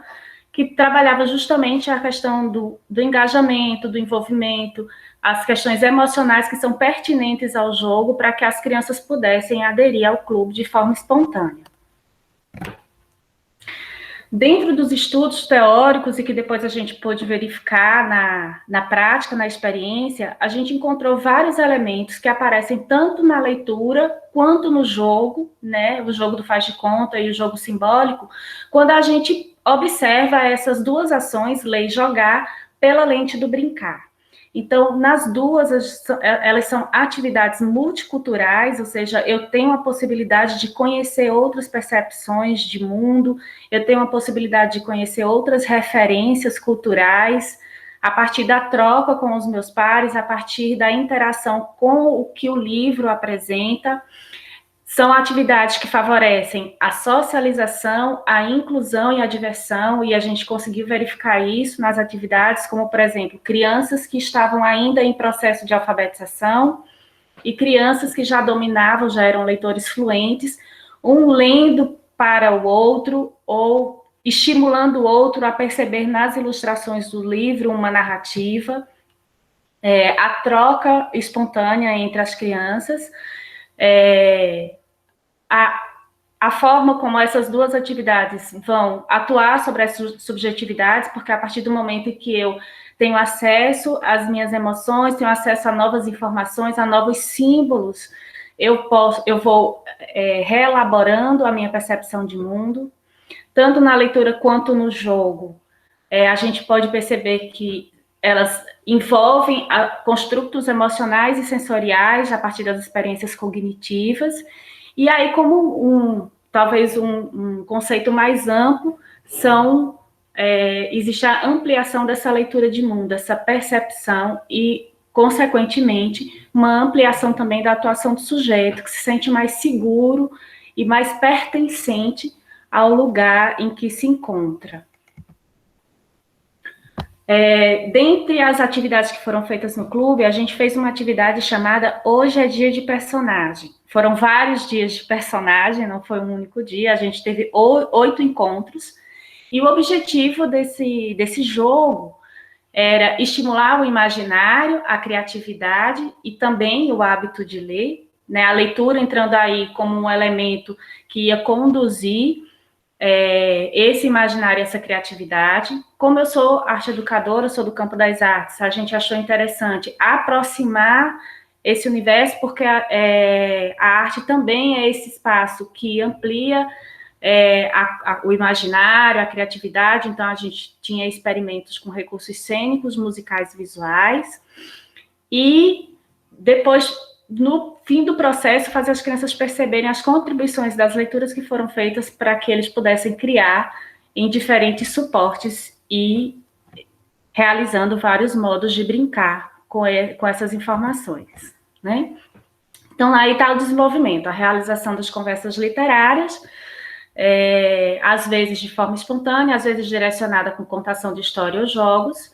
que trabalhava justamente a questão do engajamento, do envolvimento, as questões emocionais que são pertinentes ao jogo para que as crianças pudessem aderir ao clube de forma espontânea. Dentro dos estudos teóricos, e que depois a gente pôde verificar na prática, na experiência, a gente encontrou vários elementos que aparecem tanto na leitura quanto no jogo, né, o jogo do faz de conta e o jogo simbólico, quando a gente observa essas duas ações, ler e jogar, pela lente do brincar. Então, nas duas, elas são atividades multiculturais, ou seja, eu tenho a possibilidade de conhecer outras percepções de mundo, eu tenho a possibilidade de conhecer outras referências culturais, a partir da troca com os meus pares, a partir da interação com o que o livro apresenta. São atividades que favorecem a socialização, a inclusão e a diversão, e a gente conseguiu verificar isso nas atividades, como, por exemplo, crianças que estavam ainda em processo de alfabetização e crianças que já dominavam, já eram leitores fluentes, um lendo para o outro ou estimulando o outro a perceber nas ilustrações do livro uma narrativa, a troca espontânea entre as crianças, a forma como essas duas atividades vão atuar sobre as subjetividades, porque a partir do momento em que eu tenho acesso às minhas emoções, tenho acesso a novas informações, a novos símbolos, eu vou reelaborando a minha percepção de mundo, tanto na leitura quanto no jogo. A gente pode perceber que elas envolvem construtos emocionais e sensoriais a partir das experiências cognitivas, e aí, como talvez um conceito mais amplo, existe a ampliação dessa leitura de mundo, essa percepção e, consequentemente, uma ampliação também da atuação do sujeito, que se sente mais seguro e mais pertencente ao lugar em que se encontra. Dentre as atividades que foram feitas no clube, a gente fez uma atividade chamada Hoje é Dia de Personagem. Foram vários dias de personagem, não foi um único dia, a gente teve 8 encontros, e o objetivo desse jogo era estimular o imaginário, a criatividade e também o hábito de ler, né? A leitura entrando aí como um elemento que ia conduzir esse imaginário, essa criatividade. Como eu sou arte educadora, sou do campo das artes, a gente achou interessante aproximar esse universo, porque a arte também é esse espaço que amplia o imaginário, a criatividade. Então, a gente tinha experimentos com recursos cênicos, musicais e visuais, e depois, no fim do processo, fazer as crianças perceberem as contribuições das leituras que foram feitas para que eles pudessem criar em diferentes suportes e realizando vários modos de brincar com essas informações, né? Então, aí está o desenvolvimento, a realização das conversas literárias, às vezes de forma espontânea, às vezes direcionada com contação de história ou jogos,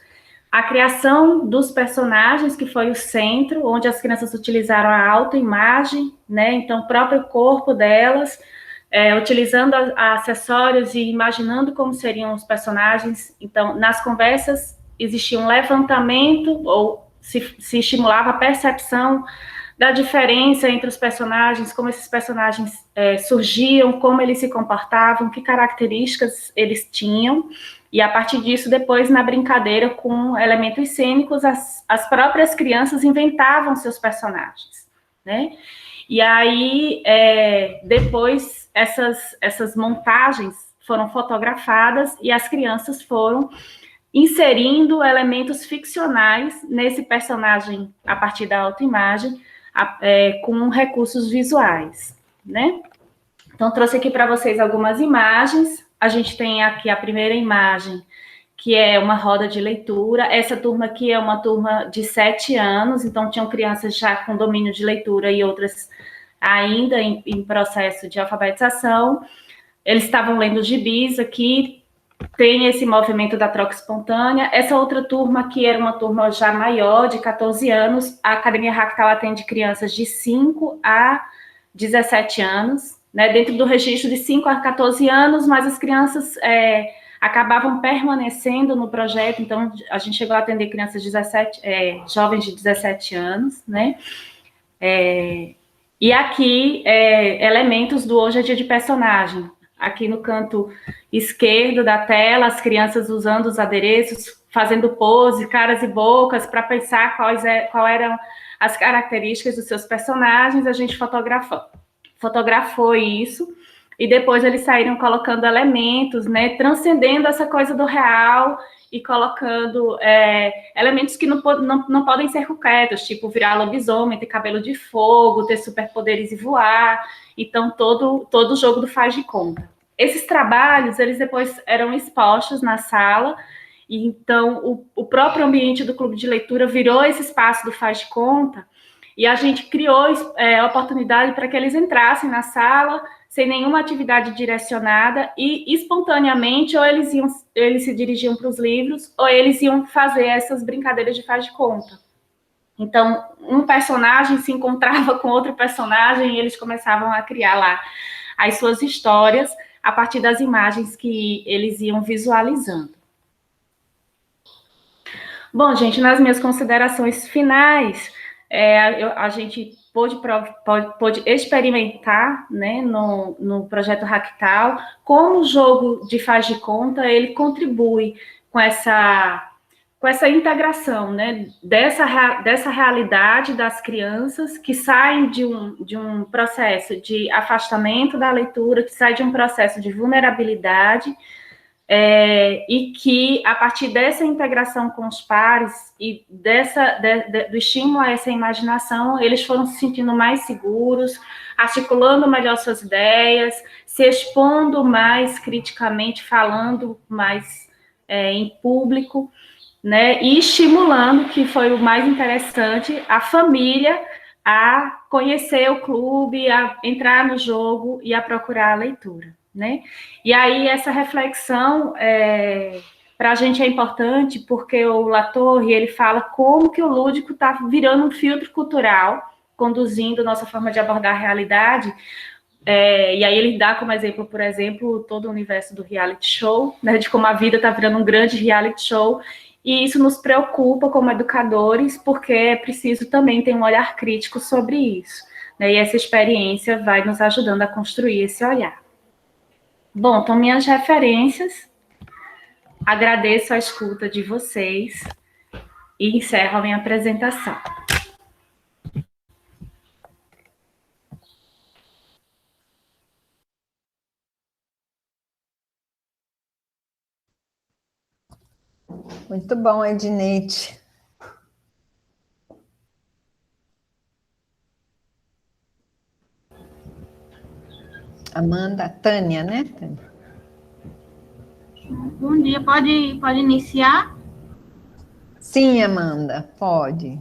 a criação dos personagens, que foi o centro, onde as crianças utilizaram a autoimagem, né? Então, o próprio corpo delas, utilizando acessórios e imaginando como seriam os personagens. Então, nas conversas, existia um levantamento, ou se estimulava a percepção da diferença entre os personagens, como esses personagens surgiam, como eles se comportavam, que características eles tinham, e a partir disso, depois, na brincadeira com elementos cênicos, as próprias crianças inventavam seus personagens, né? E aí, depois, essas montagens foram fotografadas e as crianças foram inserindo elementos ficcionais nesse personagem a partir da autoimagem, com recursos visuais, né? Então, trouxe aqui para vocês algumas imagens. A gente tem aqui a primeira imagem, que é uma roda de leitura. Essa turma aqui é uma turma de 7 anos, então tinham crianças já com domínio de leitura e outras ainda em processo de alfabetização. Eles estavam lendo gibis aqui, tem esse movimento da troca espontânea. Essa outra turma, que era uma turma já maior, de 14 anos, a Academia Ractal atende crianças de 5 a 17 anos, né, dentro do registro de 5 a 14 anos, mas as crianças acabavam permanecendo no projeto. Então, a gente chegou a atender crianças jovens de 17 anos, né, e aqui, elementos do Hoje é Dia de Personagem. Aqui no canto esquerdo da tela, as crianças usando os adereços, fazendo pose, caras e bocas, para pensar quais eram as características dos seus personagens. A gente fotografou isso, e depois eles saíram colocando elementos, né, transcendendo essa coisa do real e colocando elementos que não podem ser concretos, tipo virar lobisomem, ter cabelo de fogo, ter superpoderes e voar. Então, todo o jogo do faz de conta. Esses trabalhos, eles depois eram expostos na sala, e então o próprio ambiente do clube de leitura virou esse espaço do faz de conta, e a gente criou oportunidade para que eles entrassem na sala sem nenhuma atividade direcionada, e espontaneamente, ou eles se dirigiam para os livros, ou eles iam fazer essas brincadeiras de faz de conta. Então, um personagem se encontrava com outro personagem, e eles começavam a criar lá as suas histórias a partir das imagens que eles iam visualizando. Bom, gente, nas minhas considerações finais, a gente pôde experimentar, né, no projeto Ractal, como o jogo de faz de conta ele contribui com essa integração, né, dessa realidade das crianças que saem de um processo de afastamento da leitura, que sai de um processo de vulnerabilidade, e que, a partir dessa integração com os pares e do estímulo a essa imaginação, eles foram se sentindo mais seguros, articulando melhor suas ideias, se expondo mais criticamente, falando mais em público, né, e estimulando, que foi o mais interessante, a família a conhecer o clube, a entrar no jogo e a procurar a leitura, né? E aí essa reflexão para a gente é importante, porque o Latorre, ele fala como que o lúdico está virando um filtro cultural, conduzindo nossa forma de abordar a realidade. E aí ele dá como exemplo, por exemplo, todo o universo do reality show, né, de como a vida está virando um grande reality show. E isso nos preocupa como educadores, porque é preciso também ter um olhar crítico sobre isso, né? E essa experiência vai nos ajudando a construir esse olhar. Bom, então minhas referências, agradeço a escuta de vocês e encerro a minha apresentação. Muito bom, Edneide. Amanda, Tânia, né, Tânia? Bom dia, pode iniciar? Sim, Amanda, pode.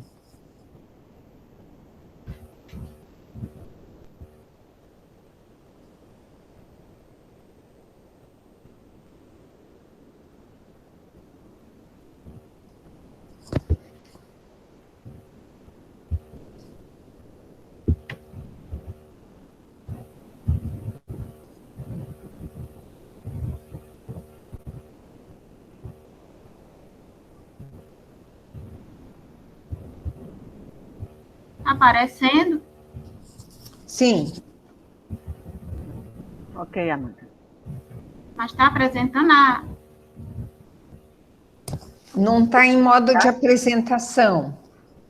Aparecendo? Sim. Ok, Amanda. Mas está apresentando Não está em modo de apresentação,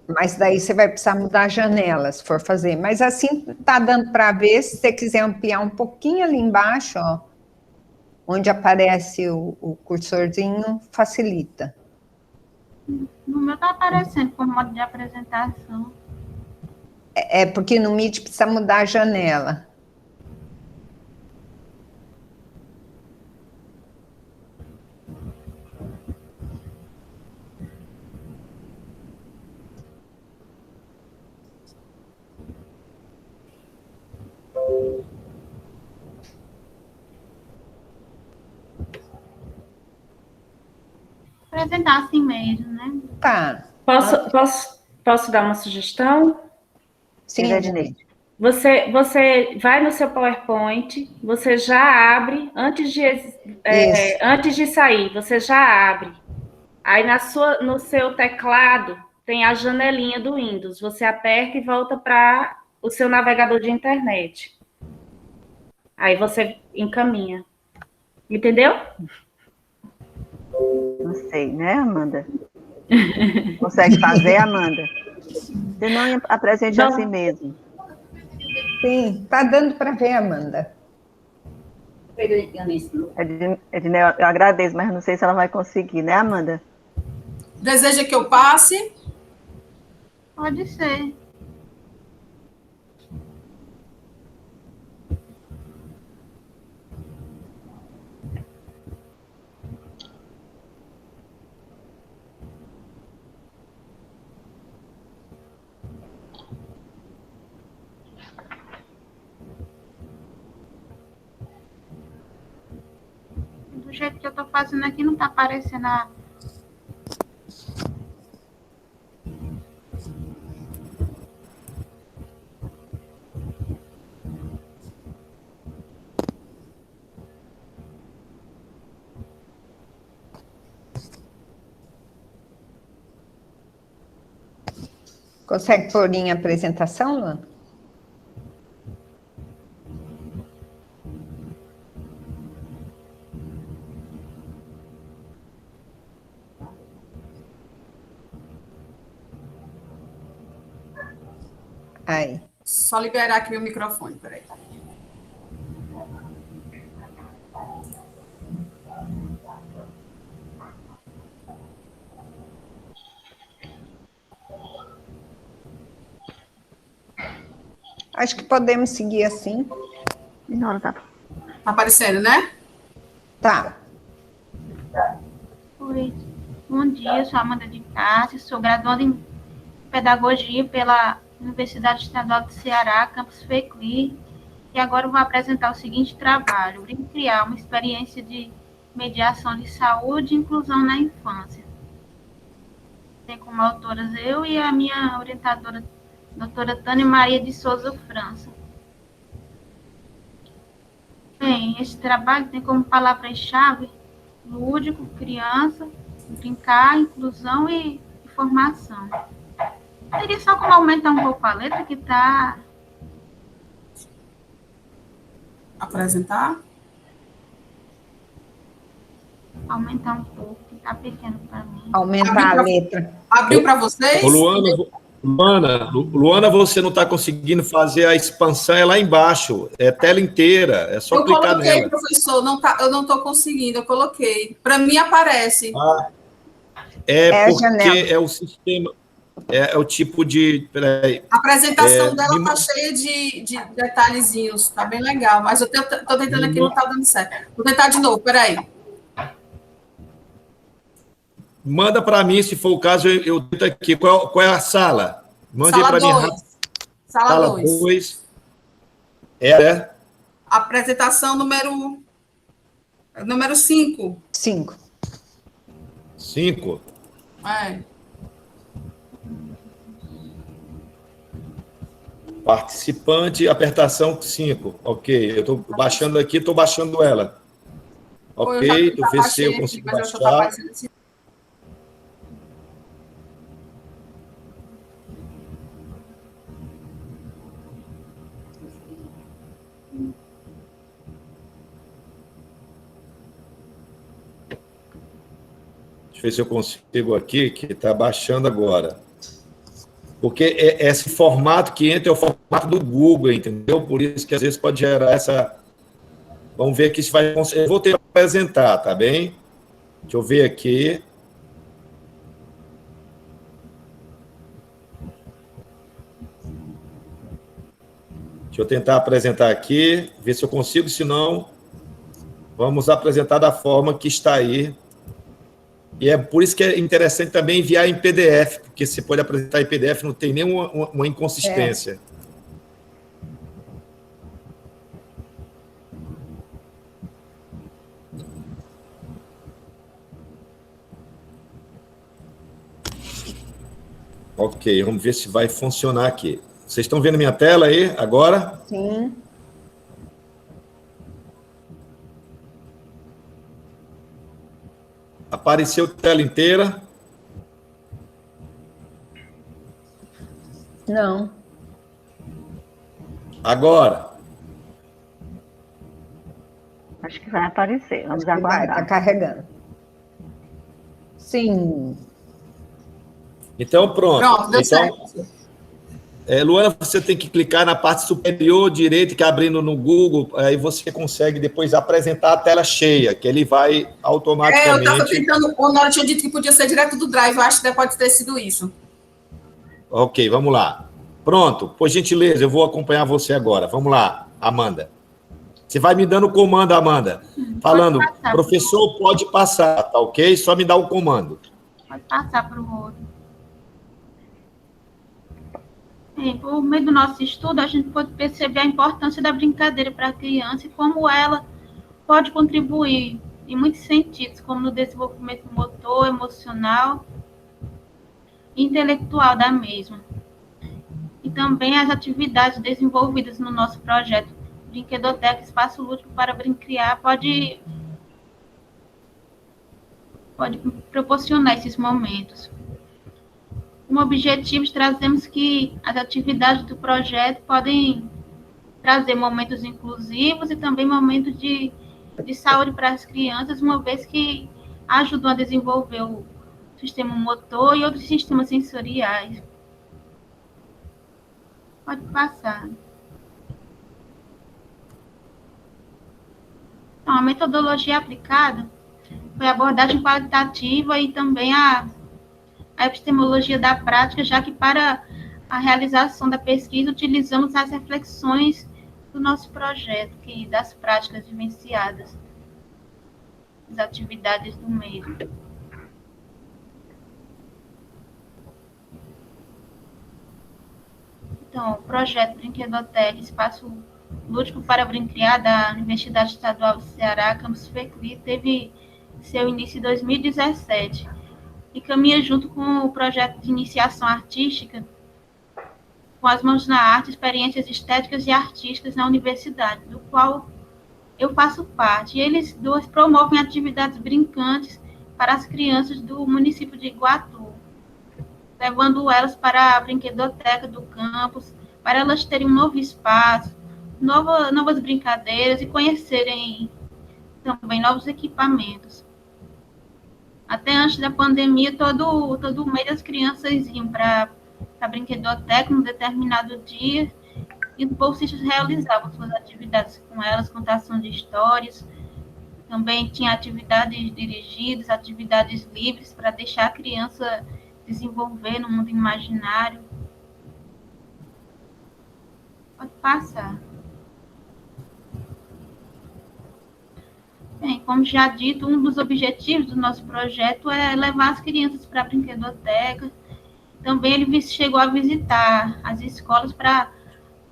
mas daí você vai precisar mudar a janela, se for fazer. Mas assim está dando para ver, se você quiser ampliar um pouquinho ali embaixo, ó, onde aparece o cursorzinho, facilita. No meu está aparecendo com modo de apresentação. É porque no Meet precisa mudar a janela. Apresentar assim mesmo, né? Tá. Posso dar uma sugestão? Sim, Edneide. Você vai no seu PowerPoint, você já abre, antes de sair, você já abre. Aí no seu teclado tem a janelinha do Windows, você aperta e volta para o seu navegador de internet. Aí você encaminha. Entendeu? Não sei, né, Amanda? Consegue fazer, Amanda? Você não apresente assim mesmo. Sim, tá dando para ver, Amanda. Ednei, eu agradeço, mas não sei se ela vai conseguir, né, Amanda? Deseja que eu passe? Pode ser. Do jeito que eu estou fazendo aqui, não está aparecendo a... Consegue pôr em apresentação, Luana? Aí. Só liberar aqui meu microfone, peraí. Acho que podemos seguir assim. Não, tá. Tá aparecendo, né? Tá. Oi. Bom dia, eu sou Amanda de Cássia, sou graduada em Pedagogia pela Universidade Estadual do Ceará, campus FECLI, e agora eu vou apresentar o seguinte trabalho: criar uma experiência de mediação de saúde e inclusão na infância. Tem como autoras eu e a minha orientadora, doutora Tânia Maria de Souza França. Bem, esse trabalho tem como palavras-chave lúdico, criança, brincar, inclusão e formação. Seria só como aumentar um pouco a letra que está... Apresentar? Aumentar um pouco, que está pequeno para mim. Aumentar a letra. Abriu para vocês? Ô, Luana, você não está conseguindo fazer a expansão, é lá embaixo, é tela inteira, é só Eu clicar coloquei, nela. professor, eu não estou conseguindo, eu coloquei. Para mim aparece. É a porque janela. é o sistema, é o tipo de... Peraí, A apresentação dela está cheia de detalhezinhos, está bem legal, mas eu estou tentando aqui, não está dando certo. Vou tentar de novo, peraí. manda para mim, se for o caso, eu tento aqui. Qual é a sala? Mande Sala para mim. 2. Sala 2. É. Apresentação número 5. 5. 5. É. Participante, apertação 5. Ok, eu estou baixando aqui, estou baixando ela. Ok, tu vê se eu consigo baixar. Deixa eu ver se eu consigo aqui, que está baixando agora. Porque esse formato que entra é o formato do Google, entendeu? Por isso que às vezes pode gerar essa... Vamos ver aqui se vai... Eu vou ter que apresentar, tá bem? Deixa eu ver aqui. Deixa eu tentar apresentar aqui, ver se eu consigo, se não, vamos apresentar da forma que está aí. E é por isso que é interessante também enviar em PDF, porque você pode apresentar em PDF, não tem nenhuma uma inconsistência. Ok, vamos ver se vai funcionar aqui. Vocês estão vendo minha tela aí agora? Sim. Apareceu tela inteira? Não. Agora? Acho que vai aparecer. Vamos Vai, aguardar. está carregando. Sim. Então, pronto. Pronto, deu então, certo. Luana, você tem que clicar na parte superior direita, que é abrindo no Google, aí você consegue depois apresentar a tela cheia, que ele vai automaticamente... Eu estava tentando, o Nora tinha dito que podia ser direto do Drive, eu acho que pode ter sido isso. Ok, vamos lá. Pronto, por gentileza, eu vou acompanhar você agora. Vamos lá, Amanda. Você vai me dando o comando, Amanda. Falando, professor, pode passar, tá ok? Só me dá o comando. Pode passar para o outro. Bem, por meio do nosso estudo, a gente pode perceber a importância da brincadeira para a criança e como ela pode contribuir em muitos sentidos, como no desenvolvimento motor, emocional e intelectual da mesma. E também as atividades desenvolvidas no nosso projeto Brinquedoteca Espaço Lúdico para Brincar pode proporcionar esses momentos. Como objetivo, trazemos que as atividades do projeto podem trazer momentos inclusivos e também momentos de saúde para as crianças, uma vez que ajudam a desenvolver o sistema motor e outros sistemas sensoriais. Pode passar. Então, a metodologia aplicada foi a abordagem qualitativa e também a epistemologia da prática, já que para a realização da pesquisa utilizamos as reflexões do nosso projeto, que das práticas vivenciadas, das atividades do mesmo. Então, o projeto Brinquedoteca Espaço Lúdico para Brincar da Universidade Estadual do Ceará, Campus FECLI, teve seu início em 2017 e caminha junto com o projeto de iniciação artística com as mãos na arte, experiências estéticas e artísticas na universidade, do qual eu faço parte. E eles dois promovem atividades brincantes para as crianças do município de Iguatu, levando elas para a brinquedoteca do campus, para elas terem um novo espaço, novas brincadeiras e conhecerem também novos equipamentos. Até antes da pandemia, todo mês as crianças iam para a brinquedoteca num determinado dia e os bolsistas realizavam suas atividades com elas, contação de histórias, Também tinha atividades dirigidas, atividades livres, para deixar a criança desenvolver no mundo imaginário. Pode passar. Bem, como já dito, um dos objetivos do nosso projeto é levar as crianças para a brinquedoteca. Também ele chegou a visitar as escolas para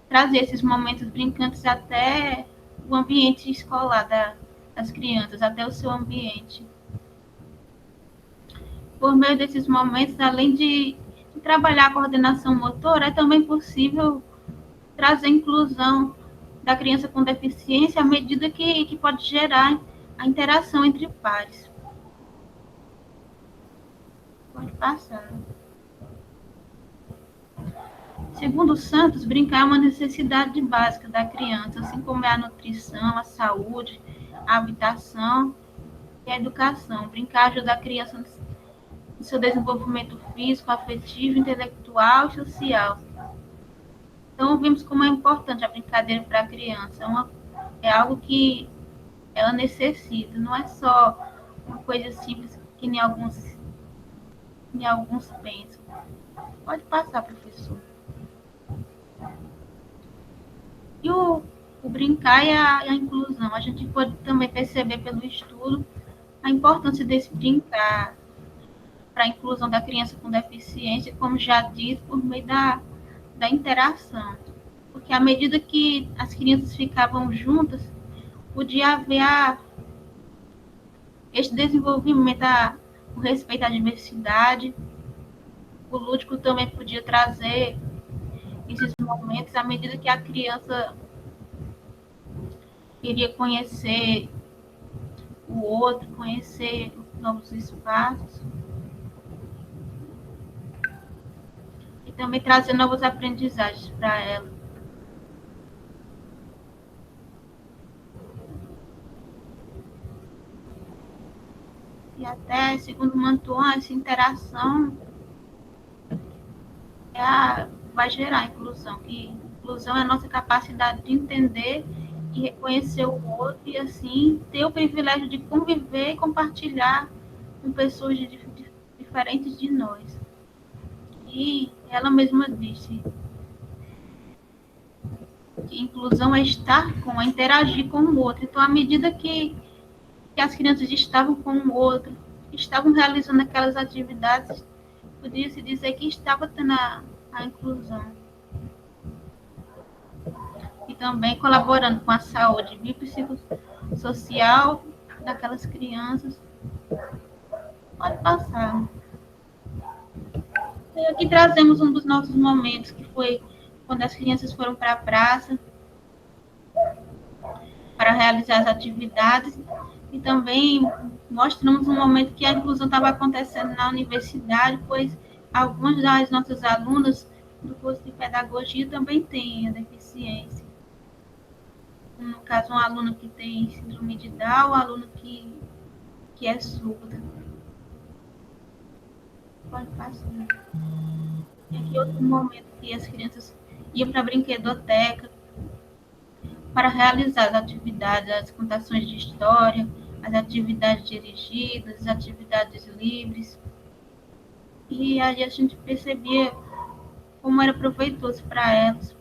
trazer esses momentos brincantes até o ambiente escolar das crianças, até o seu ambiente. Por meio desses momentos, além de trabalhar a coordenação motora, é também possível trazer a inclusão da criança com deficiência à medida que pode gerar a interação entre pares. Pode passar. Segundo Santos, brincar é uma necessidade básica da criança, assim como é a nutrição, a saúde, a habitação e a educação. Brincar ajuda a criança no seu desenvolvimento físico, afetivo, intelectual e social. Então, vimos como é importante a brincadeira para a criança. É algo que ela necessita, não é só uma coisa simples que nem alguns pensam. Pode passar, professor. E o brincar e a inclusão. A gente pode também perceber pelo estudo a importância desse brincar para a inclusão da criança com deficiência, como já disse, por meio da interação. Porque à medida que as crianças ficavam juntas, podia haver este desenvolvimento, o respeito à diversidade. O lúdico também podia trazer esses momentos à medida que a criança queria conhecer o outro, conhecer novos espaços. E também trazer novas aprendizagens para ela. E até, segundo Mantuan, essa interação vai gerar inclusão. Que inclusão é a nossa capacidade de entender e reconhecer o outro e, assim, ter o privilégio de conviver e compartilhar com pessoas diferentes de nós. E ela mesma disse que inclusão é estar com, é interagir com o outro. Então, à medida que as crianças estavam com o outro, estavam realizando aquelas atividades, podia-se dizer que estava tendo a inclusão. E também colaborando com a saúde biopsicossocial daquelas crianças. Pode passar. E aqui trazemos um dos nossos momentos, que foi quando as crianças foram para a praça para realizar as atividades. E também mostramos um momento que a inclusão estava acontecendo na universidade, pois algumas das nossas alunas do curso de pedagogia também têm a deficiência. No caso, um aluno que tem síndrome de Down, um aluno que é surda. Pode passar. E aqui outro momento que as crianças iam para a brinquedoteca para realizar as atividades, as contações de história, as atividades dirigidas, as atividades livres. E aí a gente percebia como era proveitoso para elas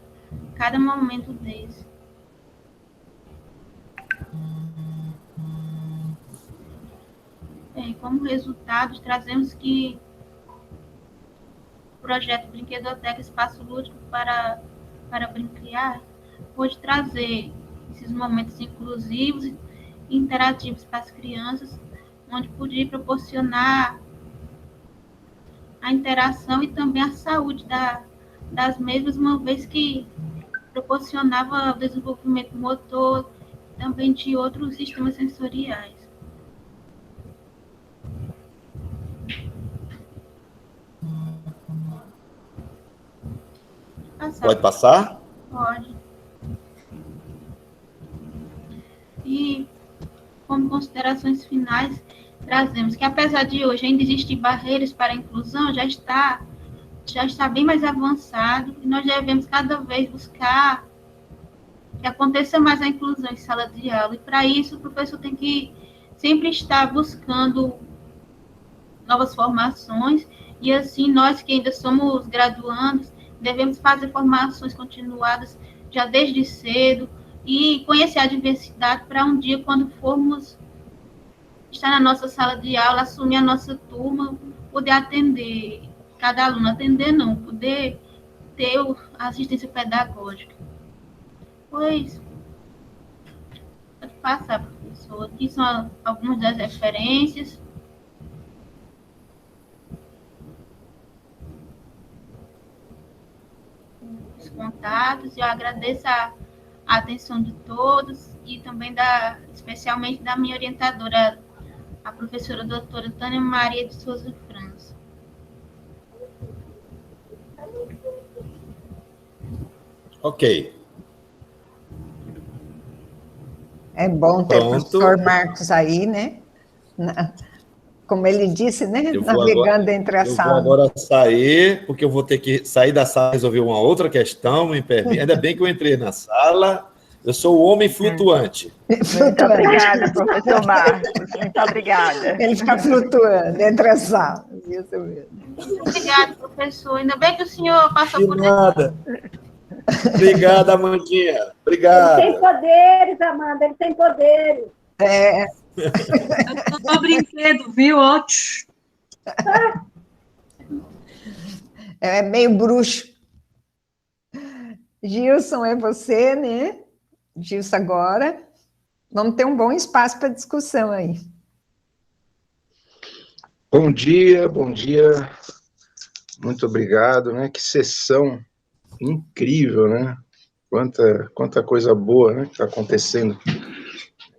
cada momento desse. Bem, como resultado, trazemos que o projeto Brinquedoteca Espaço Lúdico para Brincar pode trazer esses momentos inclusivos e interativos para as crianças, onde podia proporcionar a interação e também a saúde das mesmas, uma vez que proporcionava o desenvolvimento motor, também de outros sistemas sensoriais. Pode passar? Pode. E, como considerações finais, trazemos que, apesar de hoje ainda existir barreiras para a inclusão, já está bem mais avançado e nós devemos cada vez buscar que aconteça mais a inclusão em sala de aula. E, para isso, o professor tem que sempre estar buscando novas formações, e assim nós que ainda somos graduandos, devemos fazer formações continuadas já desde cedo e conhecer a diversidade para um dia, quando formos estar na nossa sala de aula, assumir a nossa turma, poder atender cada aluno, atender não, poder ter a assistência pedagógica. Pois, pode passar, professor. Aqui são algumas das referências. Os contatos, eu agradeço a atenção de todos e também especialmente da minha orientadora, a professora doutora Tânia Maria de Souza França. Ok. É bom ter o Pronto. professor Marcos aí, né? Como ele disse, né? Navegando entre as salas. Eu vou agora sair, porque eu vou ter que sair da sala e resolver uma outra questão, me permite. Ainda bem que eu entrei na sala. Eu sou o homem flutuante. Muito obrigada, professor Marcos. Muito obrigada. Ele fica flutuando entre as salas. Isso mesmo. Obrigada, professor. Ainda bem que o senhor passou por nada. Obrigada, Amandinha. Obrigado. Ele tem poderes, Amanda, ele tem poderes. É. Eu tô brinquedo, viu? Ótimo. É meio bruxo. Gilson, é você, né? Gilson agora. Vamos ter um bom espaço para discussão aí. Bom dia, bom dia. Muito obrigado, né? Que sessão incrível, né? Quanta coisa boa, né, que está acontecendo.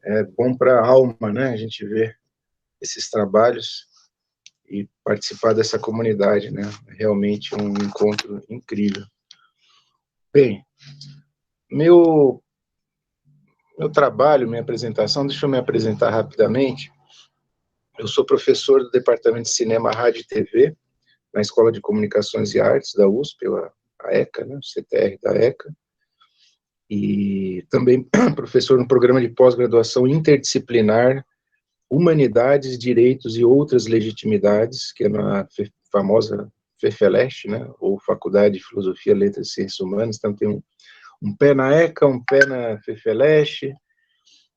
É bom para a alma, né? A gente ver esses trabalhos e participar dessa comunidade, né? Realmente um encontro incrível. Bem, meu trabalho, minha apresentação, deixa eu me apresentar rapidamente. Eu sou professor do Departamento de Cinema, Rádio e TV, na Escola de Comunicações e Artes da USP, a ECA, né, o CTR da ECA, e também professor no programa de pós-graduação interdisciplinar Humanidades, Direitos e Outras Legitimidades, que é na famosa FEFELESH, né, ou Faculdade de Filosofia, Letras e Ciências Humanas. Então tem um pé na ECA, um pé na FEFELESH,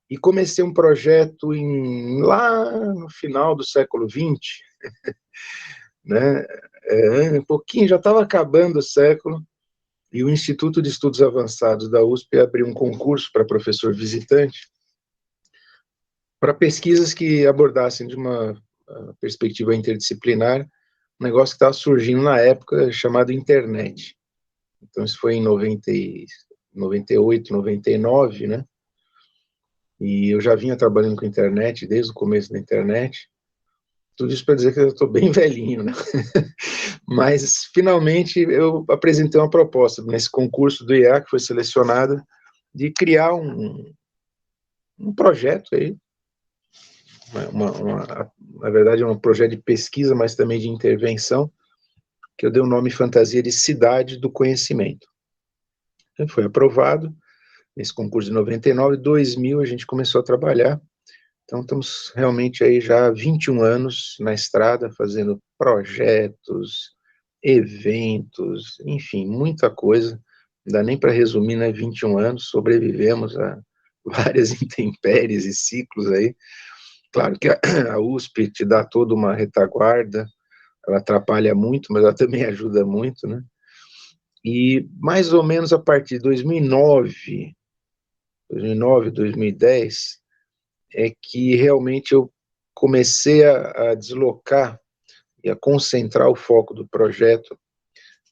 e comecei um projeto lá no final do século XX, né, um pouquinho, já estava acabando o século, e o Instituto de Estudos Avançados da USP abriu um concurso para professor visitante, para pesquisas que abordassem de uma perspectiva interdisciplinar, um negócio que estava surgindo na época, chamado internet. Então, isso foi em 98, 99, né? E eu já vinha trabalhando com internet desde o começo da internet. Tudo isso para dizer que eu estou bem velhinho, né? Mas, finalmente, eu apresentei uma proposta nesse concurso do IEA, que foi selecionada, de criar um projeto aí, na verdade é um projeto de pesquisa, mas também de intervenção, que eu dei o nome fantasia de Cidade do Conhecimento. Foi aprovado nesse concurso de 99, 2000 a gente começou a trabalhar. Então estamos realmente aí já há 21 anos na estrada, fazendo projetos, eventos, enfim, muita coisa. Não dá nem para resumir, né? 21 anos, sobrevivemos a várias intempéries e ciclos aí. Claro que a USP te dá toda uma retaguarda, ela atrapalha muito, mas ela também ajuda muito, né? E mais ou menos a partir de 2009, 2010, é que realmente eu comecei a deslocar e a concentrar o foco do projeto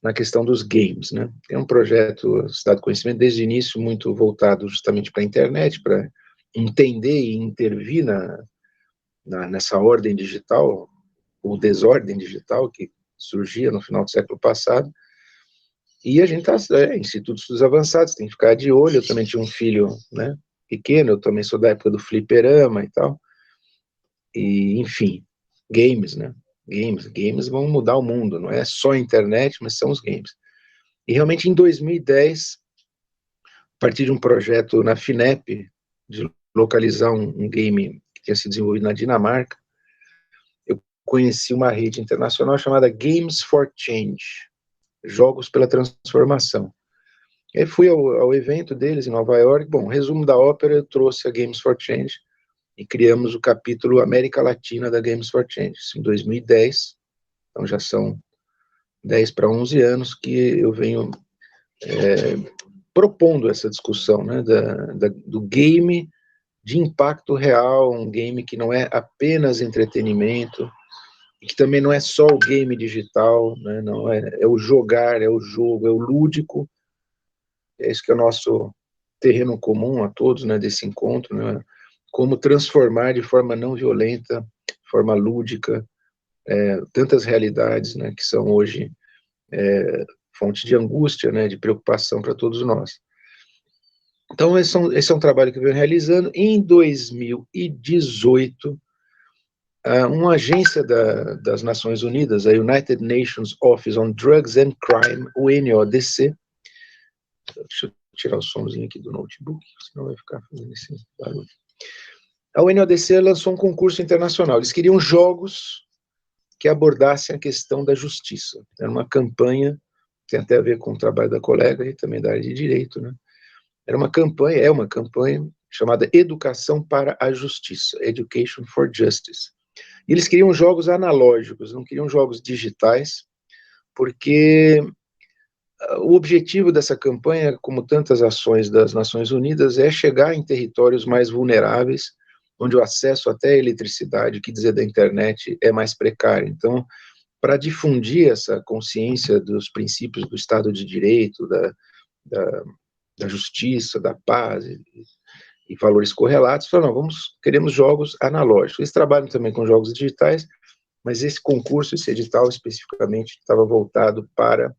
na questão dos games, né? É um projeto Cidade do Conhecimento desde o início muito voltado justamente para a internet, para entender e intervir nessa ordem digital, ou desordem digital que surgia no final do século passado. E a gente está, Instituto de Estudos Avançados, tem que ficar de olho. Eu também tinha um filho, né, pequeno, eu também sou da época do fliperama e tal. E, enfim, games, né? Games vão mudar o mundo, não é só a internet, mas são os games. E realmente em 2010, a partir de um projeto na FINEP, de localizar um game que tinha sido desenvolvido na Dinamarca, eu conheci uma rede internacional chamada Games for Change, Jogos pela Transformação. E aí fui ao evento deles em Nova York. Bom, resumo da ópera, eu trouxe a Games for Change e criamos o capítulo América Latina da Games for Change, em 2010. Então já são 10 para 11 anos que eu venho propondo essa discussão, né, do game de impacto real, um game que não é apenas entretenimento, e que também não é só o game digital, né, não é o jogar, é o jogo, é o lúdico. É isso que é o nosso terreno comum a todos, né, desse encontro, né, como transformar de forma não violenta, forma lúdica, tantas realidades, né, que são hoje fonte de angústia, né, de preocupação para todos nós. Então, esse é um trabalho que eu venho realizando. Em 2018, uma agência das Nações Unidas, a United Nations Office on Drugs and Crime, o UNODC, deixa eu tirar o somzinho aqui do notebook, senão vai ficar fazendo esse barulho. A UNODC lançou um concurso internacional. Eles queriam jogos que abordassem a questão da justiça. Era uma campanha, tem até a ver com o trabalho da colega e também da área de direito, né? Era uma campanha, chamada Educação para a Justiça, Education for Justice. E eles queriam jogos analógicos, não queriam jogos digitais, porque o objetivo dessa campanha, como tantas ações das Nações Unidas, é chegar em territórios mais vulneráveis, onde o acesso até à eletricidade, o que dizer da internet, é mais precário. Então, para difundir essa consciência dos princípios do Estado de Direito, da justiça, da paz e valores correlatos, falaram, não, queremos jogos analógicos. Eles trabalham também com jogos digitais, mas esse concurso, esse edital especificamente, estava voltado para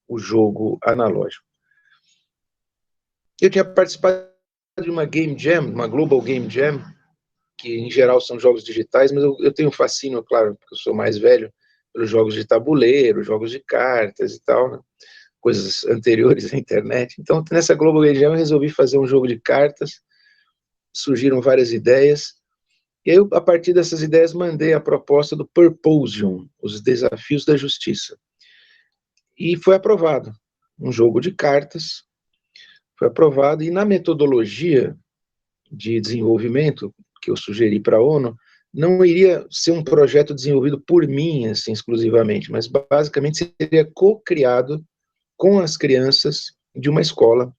o jogo analógico. Eu tinha participado de uma Game Jam, uma Global Game Jam, que em geral são jogos digitais, mas eu tenho um fascínio, claro, porque eu sou mais velho, pelos jogos de tabuleiro, jogos de cartas e tal, né? Coisas anteriores à internet. Então, nessa Global Game Jam, eu resolvi fazer um jogo de cartas, surgiram várias ideias, e eu, a partir dessas ideias, mandei a proposta do Purposium, os desafios da justiça. E foi aprovado. Um jogo de cartas, foi aprovado, e na metodologia de desenvolvimento que eu sugeri para a ONU, não iria ser um projeto desenvolvido por mim, assim, exclusivamente, mas basicamente seria co-criado com as crianças de uma escola,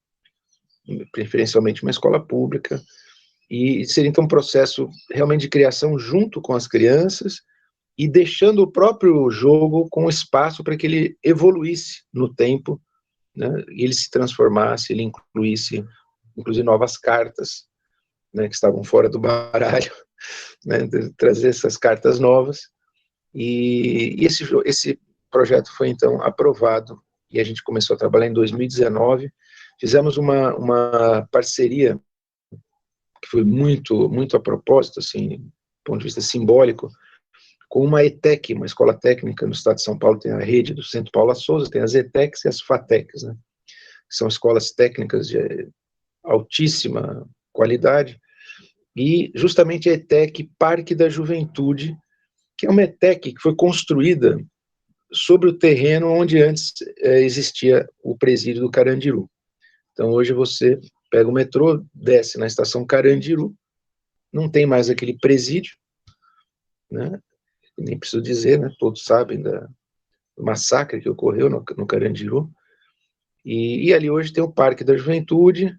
preferencialmente uma escola pública, e seria então um processo realmente de criação junto com as crianças, e deixando o próprio jogo com espaço para que ele evoluísse no tempo, né, e ele se transformasse, ele incluísse, inclusive, novas cartas, né, que estavam fora do baralho, né, trazer essas cartas novas, e esse projeto foi, então, aprovado, e a gente começou a trabalhar em 2019, fizemos uma parceria, que foi muito, muito a propósito, assim, do ponto de vista simbólico, com uma ETEC, uma escola técnica no estado de São Paulo, tem a rede do Centro Paula Souza, tem as ETECs e as FATECs, né, que são escolas técnicas de altíssima qualidade, e justamente a ETEC Parque da Juventude, que é uma ETEC que foi construída sobre o terreno onde antes existia o presídio do Carandiru. Então hoje você pega o metrô, desce na estação Carandiru, não tem mais aquele presídio, né? Nem preciso dizer, né? Todos sabem do massacre que ocorreu no Carandiru, e ali hoje tem o Parque da Juventude,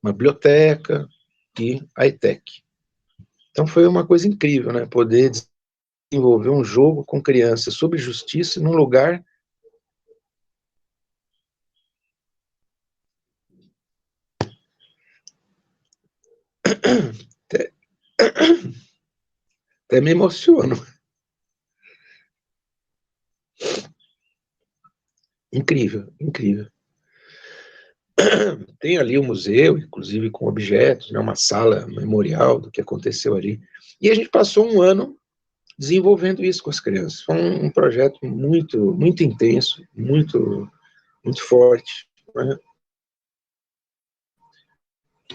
uma biblioteca e a ETEC. Então foi uma coisa incrível, né? Poder desenvolver um jogo com crianças sobre justiça num lugar até me emociono. Incrível, incrível. Tem ali um museu, inclusive com objetos, né, uma sala memorial do que aconteceu ali. E a gente passou um ano desenvolvendo isso com as crianças. Foi um projeto muito, muito intenso, muito, muito forte, né?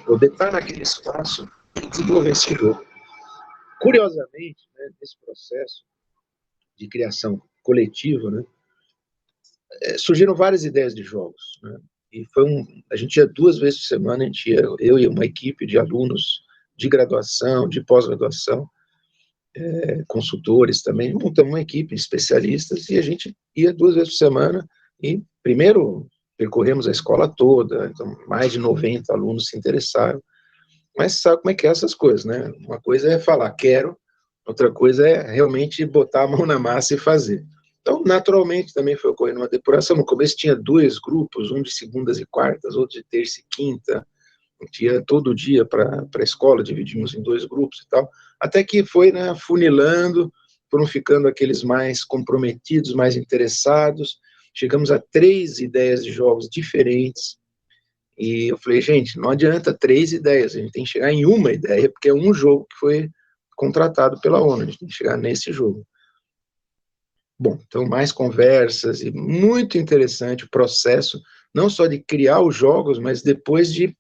Poder estar naquele espaço desenvolver esse jogo. Curiosamente, né, nesse processo de criação coletiva, né, surgiram várias ideias de jogos, né, e a gente ia 2 vezes por semana, eu e uma equipe de alunos de graduação, de pós-graduação, consultores também, montamos uma equipe de especialistas e a gente ia 2 vezes por semana e primeiro percorremos a escola toda, então mais de 90 alunos se interessaram, mas sabe como é que é essas coisas, né? Uma coisa é falar quero, outra coisa é realmente botar a mão na massa e fazer. Então, naturalmente, também foi ocorrendo uma depuração. No começo tinha 2 grupos, um de segundas e quartas, outro de terça e quinta, ia todo dia para a escola, dividimos em 2 grupos e tal, até que foi, né, funilando, foram ficando aqueles mais comprometidos, mais interessados, chegamos a 3 ideias de jogos diferentes, e eu falei, gente, não adianta 3 ideias, a gente tem que chegar em uma ideia, porque é um jogo que foi contratado pela ONU, a gente tem que chegar nesse jogo. Bom, então mais conversas, e muito interessante o processo, não só de criar os jogos, mas depois de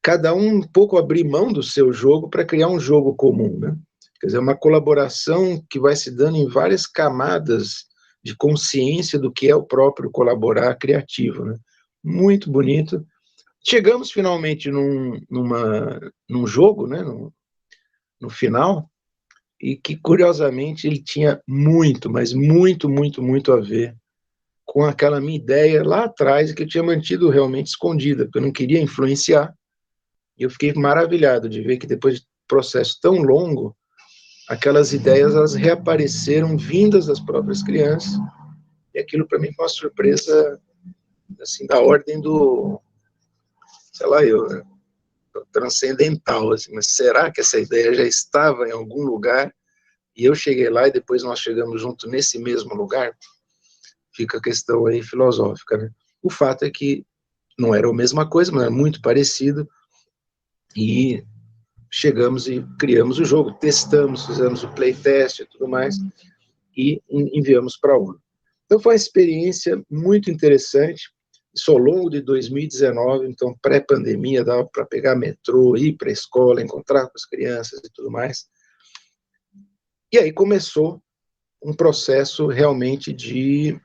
cada um pouco abrir mão do seu jogo para criar um jogo comum, né? Quer dizer, uma colaboração que vai se dando em várias camadas de consciência do que é o próprio colaborar criativo, né? Muito bonito. Chegamos finalmente num jogo, né, no final, e que curiosamente ele tinha muito, mas muito, muito, muito a ver com aquela minha ideia lá atrás, que eu tinha mantido realmente escondida, porque eu não queria influenciar, e eu fiquei maravilhado de ver que depois de um processo tão longo, aquelas ideias, elas reapareceram vindas das próprias crianças, e aquilo para mim foi uma surpresa, assim, da ordem do, sei lá, transcendental, assim, mas será que essa ideia já estava em algum lugar, e eu cheguei lá e depois nós chegamos junto nesse mesmo lugar? Fica a questão aí filosófica, né? O fato é que não era a mesma coisa, mas era muito parecido, e chegamos e criamos o jogo, testamos, fizemos o playtest e tudo mais, e enviamos para a ONU. Então foi uma experiência muito interessante, isso ao longo de 2019, então pré-pandemia, dava para pegar metrô, ir para a escola, encontrar com as crianças e tudo mais. E aí começou um processo realmente de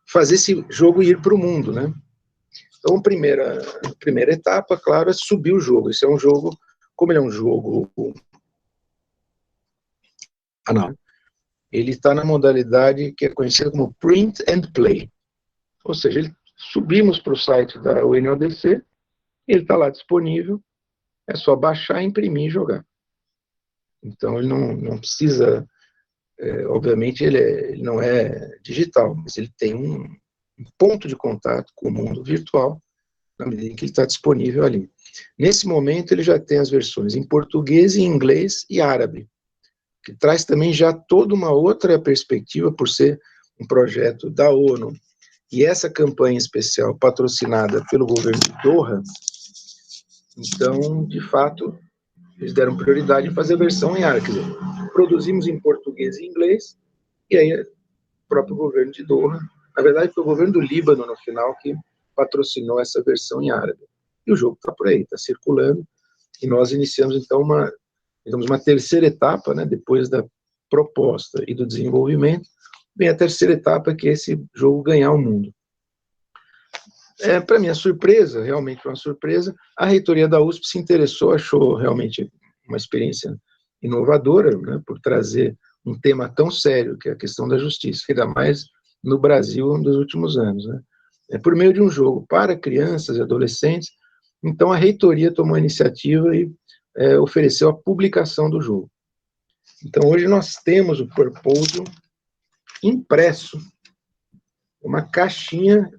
fazer esse jogo ir para o mundo, né? Então, a primeira etapa, claro, é subir o jogo. Esse é um jogo, como ele é um jogo ele está na modalidade que é conhecida como Print and Play. Ou seja, subimos para o site da UNODC, ele está lá disponível, é só baixar, imprimir e jogar. Então, ele não precisa, obviamente, ele não é digital, mas ele tem um ponto de contato com o mundo virtual, na medida em que ele está disponível ali. Nesse momento, ele já tem as versões em português, em inglês e árabe, que traz também já toda uma outra perspectiva, por ser um projeto da ONU, e essa campanha especial patrocinada pelo governo de Doha, então, de fato, eles deram prioridade em fazer a versão em árabe, quer dizer, produzimos em português e inglês, e aí o próprio governo de Doha, na verdade foi o governo do Líbano, no final, que patrocinou essa versão em árabe. E o jogo está por aí, está circulando, e nós iniciamos, então, uma terceira etapa, né, depois da proposta e do desenvolvimento, vem a terceira etapa, que é esse jogo ganhar o mundo. Para minha surpresa, realmente foi uma surpresa, a reitoria da USP se interessou, achou realmente uma experiência inovadora, né, por trazer um tema tão sério, que é a questão da justiça, ainda mais no Brasil nos últimos anos, né? Por meio de um jogo para crianças e adolescentes. Então a reitoria tomou a iniciativa e ofereceu a publicação do jogo. Então hoje nós temos o Purpose impresso, uma caixinha,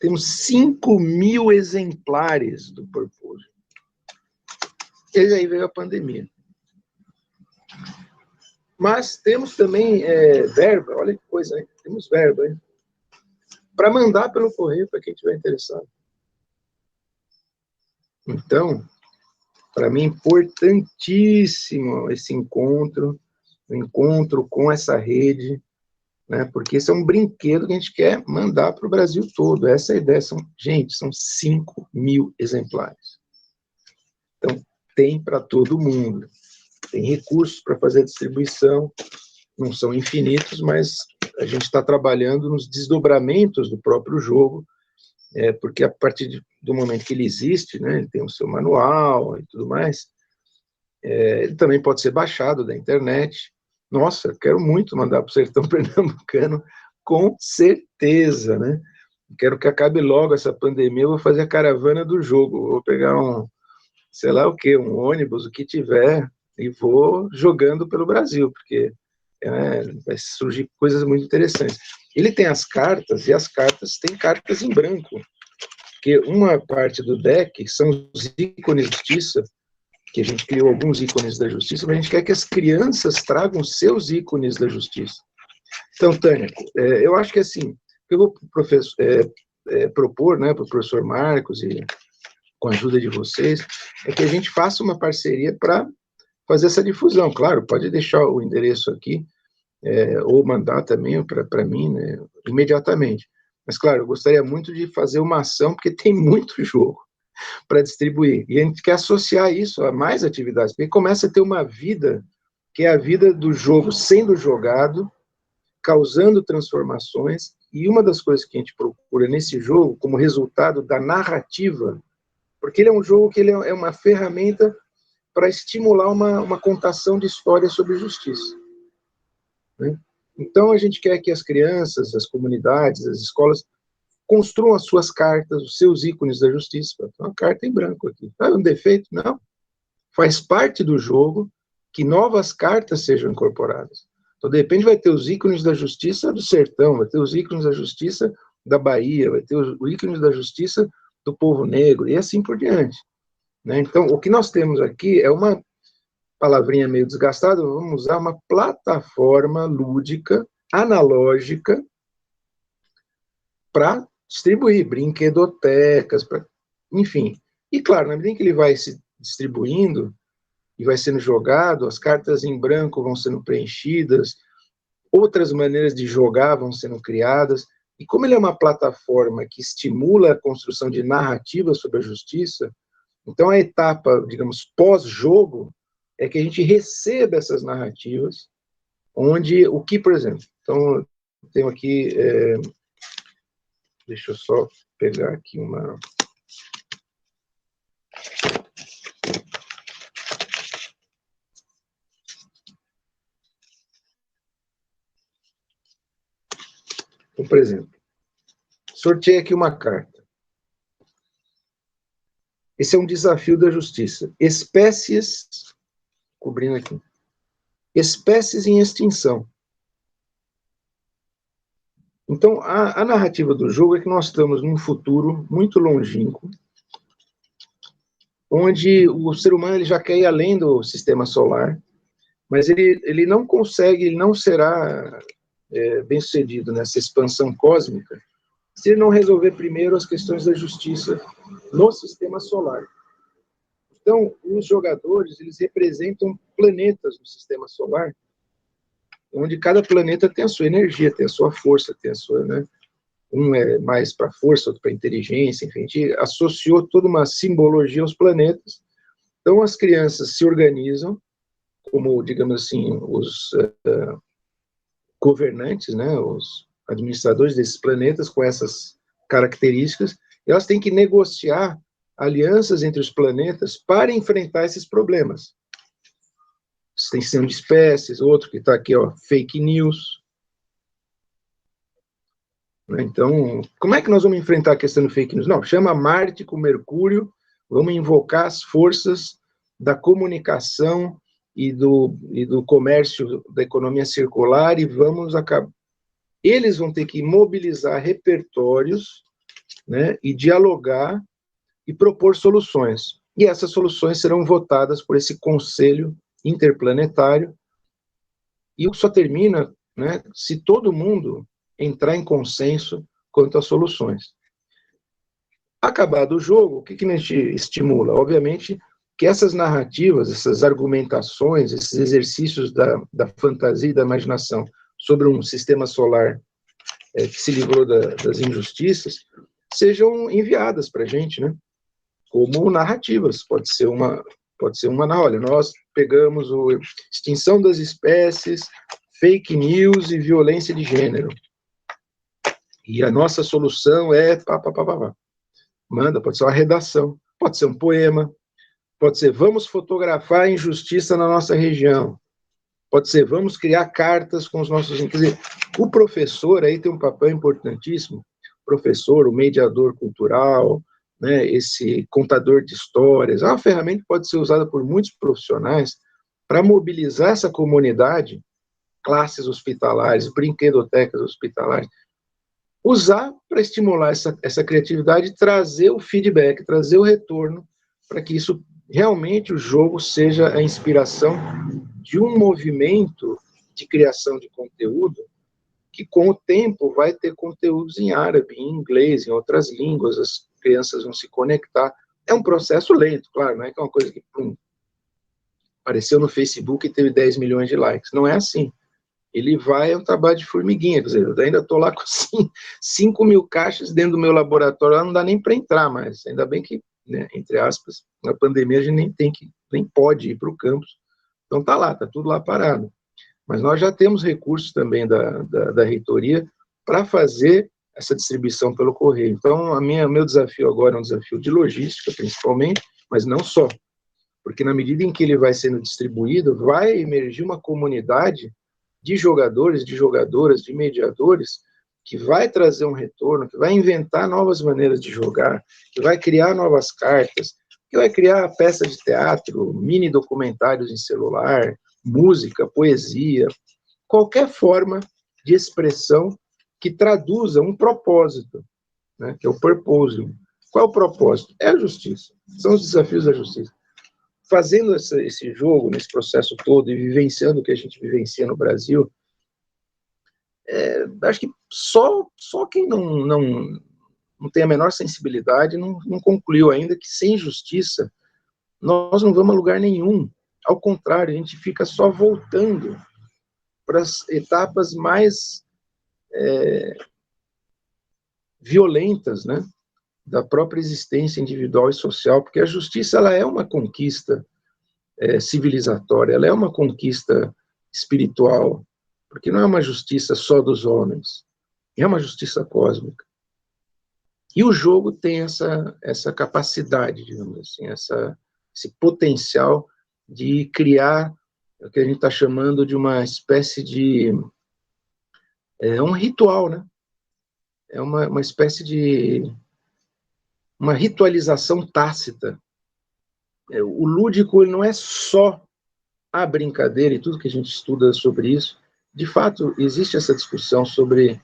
temos 5.000 exemplares do Purpose. E aí veio a pandemia. Mas temos também verba, olha que coisa, hein? Temos verba, hein? Para mandar pelo correio para quem estiver interessado. Então, para mim, importantíssimo esse encontro, o encontro com essa rede, né, porque esse é um brinquedo que a gente quer mandar para o Brasil todo. Essa é a ideia. São 5.000 exemplares. Então, tem para todo mundo. Tem recursos para fazer a distribuição, não são infinitos, mas a gente está trabalhando nos desdobramentos do próprio jogo, porque a partir do momento que ele existe, né, ele tem o seu manual e tudo mais, ele também pode ser baixado da internet. Nossa, quero muito mandar para o sertão pernambucano, com certeza, né? Quero que acabe logo essa pandemia, eu vou fazer a caravana do jogo, vou pegar sei lá o quê, um ônibus, o que tiver, e vou jogando pelo Brasil, porque vai surgir coisas muito interessantes. Ele tem as cartas, e as cartas têm cartas em branco, porque uma parte do deck são os ícones de justiça, que a gente criou alguns ícones da justiça, mas a gente quer que as crianças tragam seus ícones da justiça. Então, Tânia, eu acho que assim, eu vou propor, né, para o professor Marcos, e com a ajuda de vocês, é que a gente faça uma parceria para fazer essa difusão. Claro, pode deixar o endereço aqui, ou mandar também para mim, né, imediatamente. Mas, claro, eu gostaria muito de fazer uma ação, porque tem muito jogo para distribuir. E a gente quer associar isso a mais atividades, porque começa a ter uma vida, que é a vida do jogo sendo jogado, causando transformações, e uma das coisas que a gente procura nesse jogo, como resultado da narrativa, porque ele é um jogo que ele é uma ferramenta para estimular uma contação de histórias sobre justiça, né? Então, a gente quer que as crianças, as comunidades, as escolas construam as suas cartas, os seus ícones da justiça. Uma carta em branco aqui. É um defeito? Não. Faz parte do jogo que novas cartas sejam incorporadas. Então, de repente, vai ter os ícones da justiça do sertão, vai ter os ícones da justiça da Bahia, vai ter os ícones da justiça do povo negro, e assim por diante, né? Então, o que nós temos aqui é uma palavrinha meio desgastada, vamos usar uma plataforma lúdica, analógica, para distribuir, brinquedotecas, enfim. E, claro, na medida em que ele vai se distribuindo e vai sendo jogado, as cartas em branco vão sendo preenchidas, outras maneiras de jogar vão sendo criadas, e como ele é uma plataforma que estimula a construção de narrativas sobre a justiça, então a etapa, digamos, pós-jogo, é que a gente receba essas narrativas, onde, por exemplo, então, eu tenho aqui, deixa eu só pegar aqui uma... Então, por exemplo, sorteei aqui uma carta. Esse é um desafio da justiça. Espécies, cobrindo aqui, espécies em extinção. Então, a narrativa do jogo é que nós estamos num futuro muito longínquo, onde o ser humano ele já quer ir além do sistema solar, mas ele não consegue, ele não será bem-sucedido nessa expansão cósmica se ele não resolver primeiro as questões da justiça no sistema solar. Então, os jogadores, eles representam planetas no sistema solar, onde cada planeta tem a sua energia, tem a sua força, tem a sua, né? Um é mais para força, outro para inteligência, enfim, a gente associou toda uma simbologia aos planetas. Então, as crianças se organizam como, digamos assim, os governantes, né, os administradores desses planetas com essas características, e elas têm que negociar alianças entre os planetas para enfrentar esses problemas. Extinção de espécies, outro que está aqui, ó, fake news. Então, como é que nós vamos enfrentar a questão do fake news? Não, chama Marte com Mercúrio, vamos invocar as forças da comunicação e do comércio, da economia circular, e vamos acabar. Eles vão ter que mobilizar repertórios, né, e dialogar e propor soluções. E essas soluções serão votadas por esse conselho interplanetário, e só termina, né, se todo mundo entrar em consenso quanto às soluções. Acabado o jogo, o que a gente estimula? Obviamente que essas narrativas, essas argumentações, esses exercícios da fantasia e da imaginação sobre um sistema solar que se livrou das injustiças, sejam enviadas para a gente, né? Como narrativas. Pode ser Pode ser olha, nós pegamos extinção das espécies, fake news e violência de gênero. E a nossa solução é manda, pode ser uma redação, pode ser um poema, pode ser vamos fotografar a injustiça na nossa região, pode ser vamos criar cartas com os nossos... Quer dizer, o professor aí tem um papel importantíssimo, o professor, o mediador cultural, né, esse contador de histórias, é uma ferramenta que pode ser usada por muitos profissionais para mobilizar essa comunidade, classes hospitalares, brinquedotecas hospitalares, usar para estimular essa criatividade, trazer o feedback, trazer o retorno, para que isso realmente o jogo seja a inspiração de um movimento de criação de conteúdo que com o tempo vai ter conteúdos em árabe, em inglês, em outras línguas, as crianças vão se conectar. É um processo lento, claro, não é que é uma coisa que apareceu no Facebook e teve 10 milhões de likes. Não é assim. Ele é um trabalho de formiguinha, quer dizer, eu ainda estou lá com 5 mil caixas dentro do meu laboratório, lá não dá nem para entrar mais, ainda bem que, né, entre aspas, na pandemia a gente nem pode ir para o campus, então está lá, está tudo lá parado. Mas nós já temos recursos também da reitoria para fazer essa distribuição pelo correio. Então, meu desafio agora é um desafio de logística, principalmente, mas não só, porque na medida em que ele vai sendo distribuído, vai emergir uma comunidade de jogadores, de jogadoras, de mediadores, que vai trazer um retorno, que vai inventar novas maneiras de jogar, que vai criar novas cartas, que vai criar peça de teatro, mini documentários em celular, música, poesia, qualquer forma de expressão que traduza um propósito, né, que é o purpose. Qual é o propósito? É a justiça, são os desafios da justiça. Fazendo esse jogo, nesse processo todo, e vivenciando o que a gente vivencia no Brasil, acho que só quem não tem a menor sensibilidade não concluiu ainda que sem justiça nós não vamos a lugar nenhum. Ao contrário, a gente fica só voltando para as etapas mais violentas, né, da própria existência individual e social, porque a justiça ela é uma conquista civilizatória, ela é uma conquista espiritual, porque não é uma justiça só dos homens, é uma justiça cósmica. E o jogo tem essa capacidade, digamos assim, esse potencial de criar o que a gente está chamando de uma espécie de... um ritual, né? É uma espécie de... uma ritualização tácita. O lúdico ele não é só a brincadeira e tudo que a gente estuda sobre isso. De fato, existe essa discussão sobre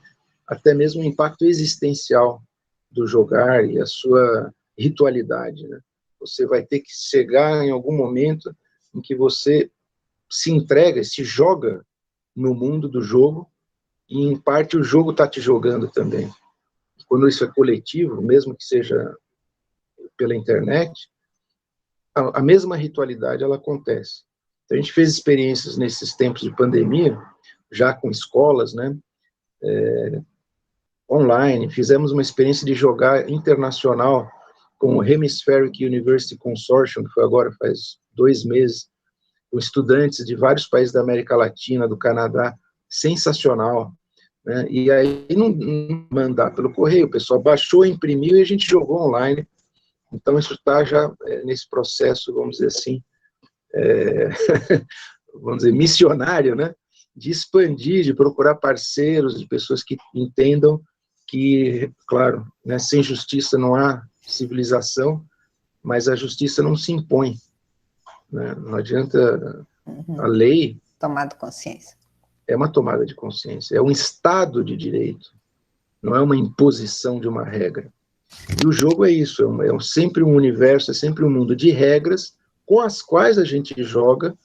até mesmo o impacto existencial do jogar e a sua ritualidade, né? Você vai ter que chegar em algum momento em que você se entrega, se joga no mundo do jogo e, em parte, o jogo está te jogando também. Quando isso é coletivo, mesmo que seja pela internet, a mesma ritualidade ela acontece. Então, a gente fez experiências nesses tempos de pandemia, já com escolas, né, online, fizemos uma experiência de jogar internacional com o Hemispheric University Consortium, que foi agora, faz 2 meses, com estudantes de vários países da América Latina, do Canadá, sensacional, né, e aí não mandar pelo correio, o pessoal baixou, imprimiu e a gente jogou online. Então, isso está já nesse processo, vamos dizer assim, vamos dizer, missionário, né, de expandir, de procurar parceiros, de pessoas que entendam que, claro, né, sem justiça não há civilização, mas a justiça não se impõe, né, não adianta a lei... Tomada de consciência. É uma tomada de consciência, é um estado de direito, não é uma imposição de uma regra. E o jogo é isso, é sempre um universo, é sempre um mundo de regras com as quais a gente joga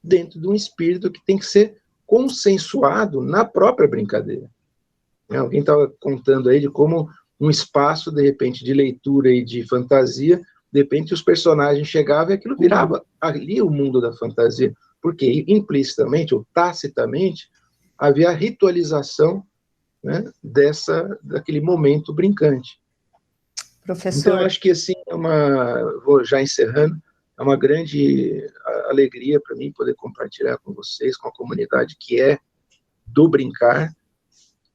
dentro de um espírito que tem que ser consensuado na própria brincadeira. Alguém estava contando aí de como um espaço, de repente, de leitura e de fantasia, de repente os personagens chegavam e aquilo virava ali o mundo da fantasia, porque implicitamente ou tacitamente havia a ritualização, né, daquele momento brincante. Professor... Então, eu acho que, assim, vou já encerrando, É uma grande alegria para mim poder compartilhar com vocês, com a comunidade que é do Brincar,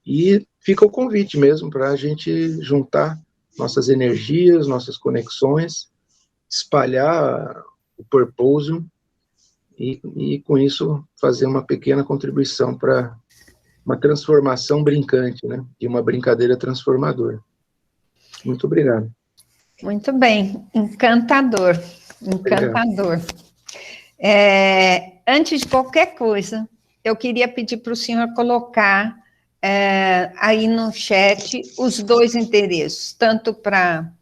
e fica o convite mesmo para a gente juntar nossas energias, nossas conexões, espalhar o Purposium e com isso fazer uma pequena contribuição para uma transformação brincante, né? E uma brincadeira transformadora. Muito obrigado. Muito bem, encantador, encantador. Antes de qualquer coisa, eu queria pedir para o senhor colocar aí no chat os 2 endereços, tanto para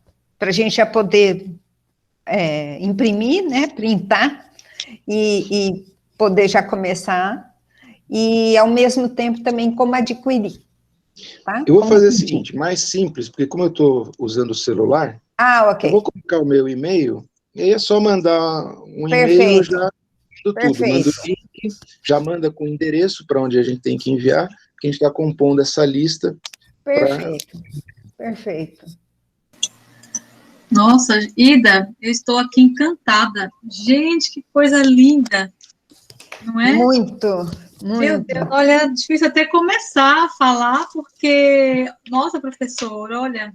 a gente já poder imprimir, né, printar, e poder já começar, e ao mesmo tempo também como adquirir. Tá? Eu vou fazer o seguinte, mais simples, porque como eu estou usando o celular, ok. Eu vou colocar o meu e-mail, e aí é só mandar um e-mail, eu já mando tudo, mando o link, já manda com o endereço para onde a gente tem que enviar, que a gente está compondo essa lista. Perfeito. Nossa, Ida, eu estou aqui encantada. Gente, que coisa linda, não é? Muito. Meu Deus, olha, é difícil até começar a falar, porque, nossa, professor, olha,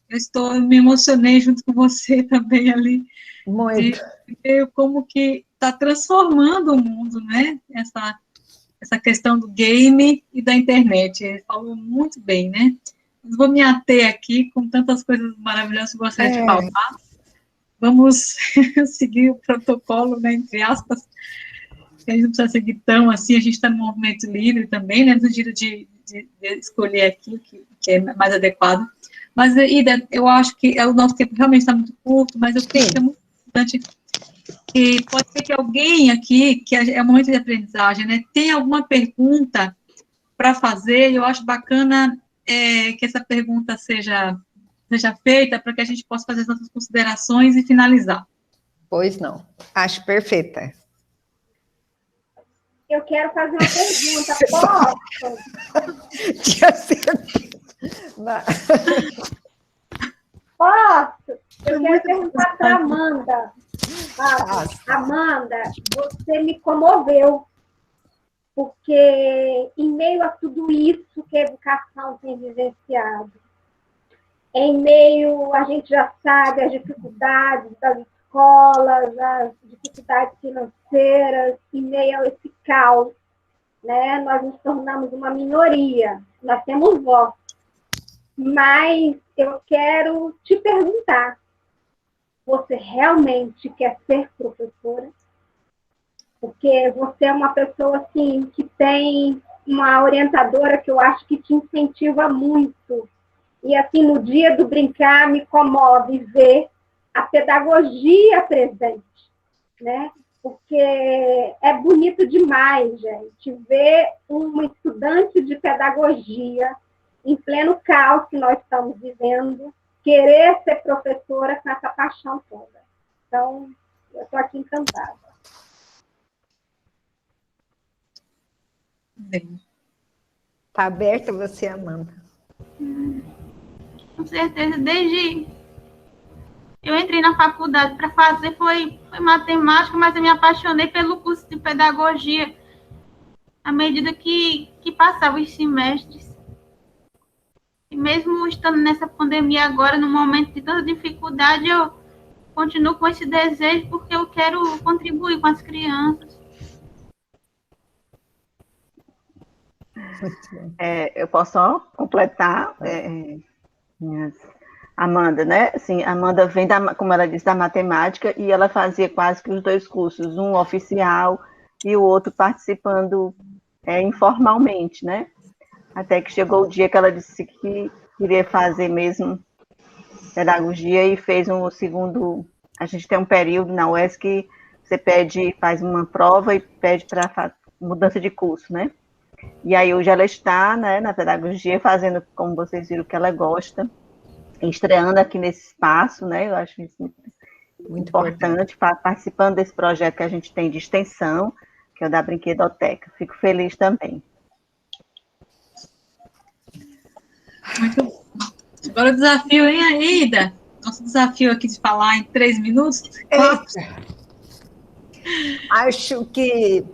eu me emocionei junto com você também ali. Muito. De ver como que está transformando o mundo, né? Essa questão do game e da internet. Ele falou muito bem, né? Mas vou me ater aqui com tantas coisas maravilhosas que eu gostaria de falar. Vamos seguir o protocolo, né, entre aspas. A gente não precisa seguir tão assim, a gente está no movimento livre também, né? No sentido de escolher aqui o que é mais adequado. Mas, Ida, eu acho que o nosso tempo realmente está muito curto, mas eu penso que é muito importante, que pode ser que alguém aqui, que é um momento de aprendizagem, né, tenha alguma pergunta para fazer, e eu acho bacana que essa pergunta seja feita para que a gente possa fazer as nossas considerações e finalizar. Pois não, acho perfeita. Eu quero fazer uma pergunta, posso? Tinha certeza. Posso? Eu quero perguntar para a Amanda. Amanda, você me comoveu, porque em meio a tudo isso que a educação tem vivenciado, em meio, a gente já sabe, as dificuldades das escolas, as dificuldades financeiras, em meio a esse caos, né? Nós nos tornamos uma minoria, nós temos voz. Mas eu quero te perguntar, você realmente quer ser professora? Porque você é uma pessoa, assim, que tem uma orientadora que eu acho que te incentiva muito. E, assim, no dia do brincar, me comove ver a pedagogia presente, né? Porque é bonito demais, gente, ver uma estudante de pedagogia em pleno caos que nós estamos vivendo, querer ser professora com essa paixão toda. Então, eu estou aqui encantada. Está aberta você, Amanda? Com certeza, desde eu entrei na faculdade para fazer foi matemática, mas eu me apaixonei pelo curso de pedagogia à medida que passava os semestres. E mesmo estando nessa pandemia agora, no momento de tanta dificuldade, eu continuo com esse desejo porque eu quero contribuir com as crianças. Eu posso só completar, Amanda, né? Assim, Amanda vem, como ela disse, da matemática, e ela fazia quase que os 2 cursos, um oficial e o outro participando informalmente, né? Até que chegou o dia que ela disse que queria fazer mesmo pedagogia e fez um segundo. A gente tem um período na UES que você faz uma prova e pede para mudança de curso, né? E aí hoje ela está, né, na pedagogia, fazendo, como vocês viram, que ela gosta, estreando aqui nesse espaço, né? Eu acho isso muito importante, participando desse projeto que a gente tem de extensão, que é o da Brinquedoteca. Fico feliz também. Muito bom. Agora o desafio, hein, Aida? Nosso desafio aqui de falar em 3 minutos. Acho que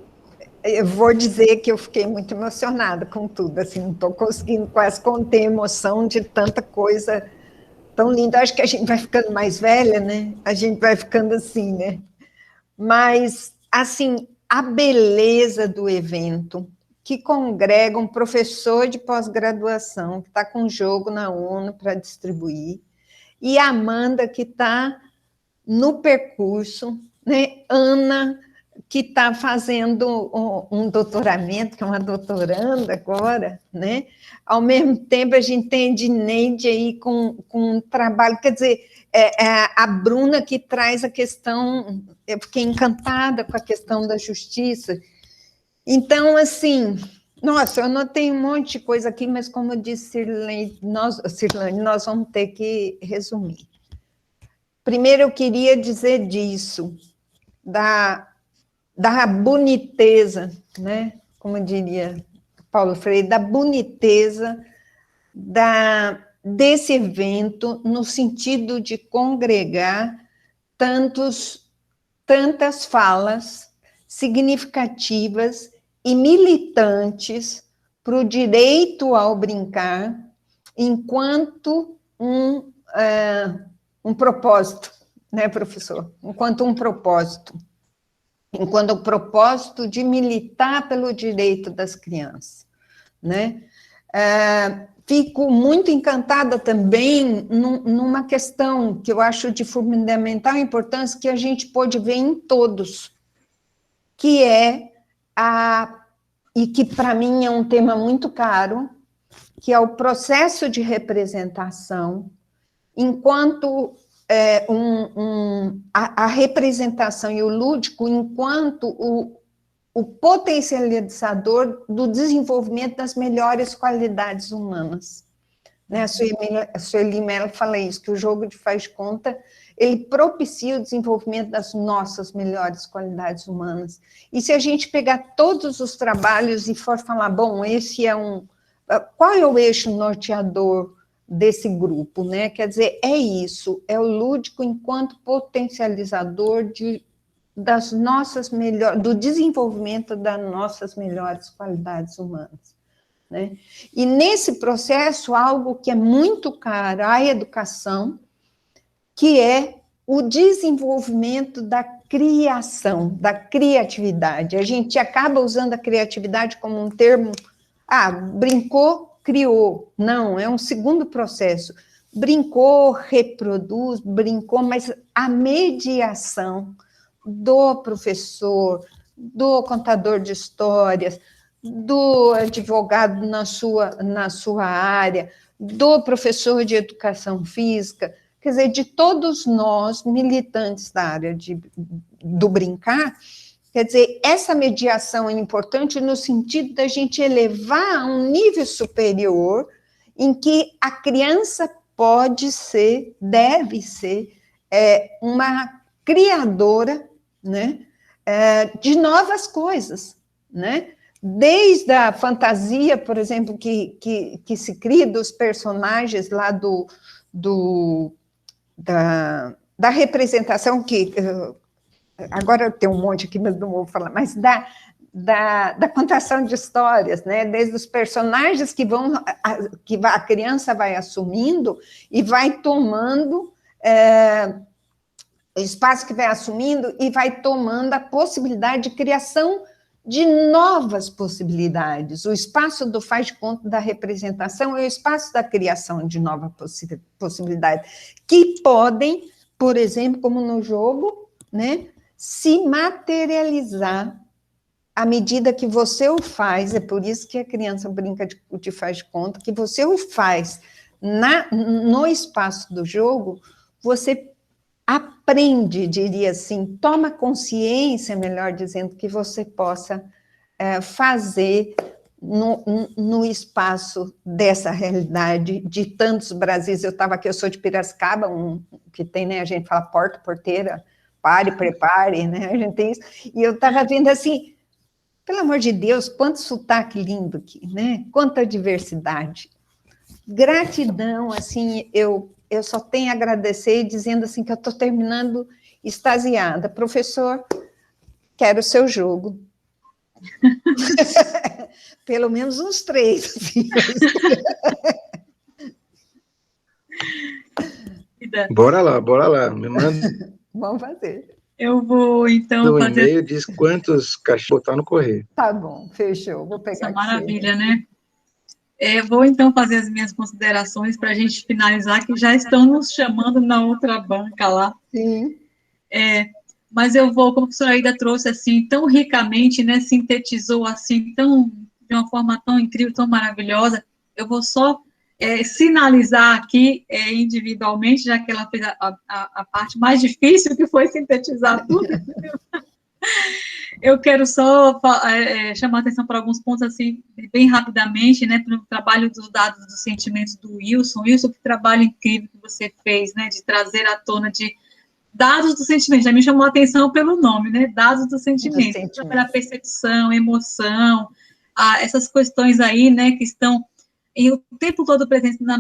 eu vou dizer que eu fiquei muito emocionada com tudo, assim, não estou conseguindo quase conter a emoção de tanta coisa tão linda. Acho que a gente vai ficando mais velha, né? A gente vai ficando assim, né? Mas, assim, a beleza do evento, que congrega um professor de pós-graduação, que está com jogo na ONU para distribuir, e a Amanda, que está no percurso, né? Ana, que está fazendo um doutoramento, que é uma doutoranda agora, né? Ao mesmo tempo, a gente tem a Edneide aí com um trabalho, quer dizer, a Bruna que traz a questão, eu fiquei encantada com a questão da justiça. Então, assim, nossa, eu anotei um monte de coisa aqui, mas como eu disse, Cirlane, nós vamos ter que resumir. Primeiro, eu queria dizer disso, da boniteza, né? Como diria Paulo Freire, da boniteza desse evento, no sentido de congregar tantas falas significativas e militantes para o direito ao brincar, enquanto um propósito, né, professor? Enquanto um propósito. Enquanto o propósito de militar pelo direito das crianças, né? Fico muito encantada também numa questão que eu acho de fundamental importância, que a gente pôde ver em todos, que é e que para mim é um tema muito caro, que é o processo de representação, enquanto a representação e o lúdico enquanto o potencializador do desenvolvimento das melhores qualidades humanas. Né? A Sueli Mello fala isso, que o jogo de faz de conta, ele propicia o desenvolvimento das nossas melhores qualidades humanas. E se a gente pegar todos os trabalhos e for falar, bom, esse é qual é o eixo norteador desse grupo, né? Quer dizer, é isso, é o lúdico enquanto potencializador das nossas do desenvolvimento das nossas melhores qualidades humanas, né? E nesse processo, algo que é muito caro à educação, que é o desenvolvimento da criação, da criatividade. A gente acaba usando a criatividade como um termo, brincou, criou. Não, é um segundo processo. Brincou, reproduz, brincou, mas a mediação do professor, do contador de histórias, do advogado na sua área, do professor de educação física, quer dizer, de todos nós, militantes da área do brincar, quer dizer, essa mediação é importante no sentido da gente elevar a um nível superior em que a criança pode ser, deve ser, uma criadora, né, de novas coisas, né? Desde a fantasia, por exemplo, que se cria dos personagens lá da representação que... Agora eu tenho um monte aqui, mas não vou falar, mas da contação de histórias, né? Desde os personagens que a criança vai assumindo e vai tomando o espaço que vai assumindo e vai tomando a possibilidade de criação de novas possibilidades. O espaço do faz de conta da representação é o espaço da criação de novas possibilidades, que podem, por exemplo, como no jogo, né, se materializar à medida que você o faz, é por isso que a criança brinca de faz de conta, que você o faz no espaço do jogo, você aprende, diria assim, toma consciência, melhor dizendo, que você possa fazer no espaço dessa realidade de tantos Brasis. Eu estava aqui, eu sou de Piracicaba, que tem, né, a gente fala porta, porteira, pare, prepare, né, a gente tem isso, e eu estava vendo assim, pelo amor de Deus, quanto sotaque lindo aqui, né, quanta diversidade, gratidão, assim, eu só tenho a agradecer, dizendo assim, que eu estou terminando extasiada, professor, Quero o seu jogo. Pelo menos uns 3. Assim. Bora lá, me manda. Vamos fazer. Eu vou, então, Um fazer... e-mail, diz quantos cachorros botar no correio. Tá bom, fechou. Vou pegar essa maravilha, né? Vou, então, fazer as minhas considerações para a gente finalizar, que já estão nos chamando na outra banca lá. Sim. Mas eu vou, como a professora Aida trouxe, assim, tão ricamente, né, sintetizou, assim, de uma forma tão incrível, tão maravilhosa, eu vou só sinalizar aqui individualmente, já que ela fez a parte mais difícil, que foi sintetizar tudo. Eu quero só chamar a atenção para alguns pontos, assim, bem rapidamente, né, para o trabalho dos dados dos sentimentos do Wilson. Wilson, que trabalho incrível que você fez, né, de trazer à tona de dados do sentimento, já me chamou a atenção pelo nome, né, dados do sentimento, pela percepção, emoção, essas questões aí, né, que estão o tempo todo presentes nas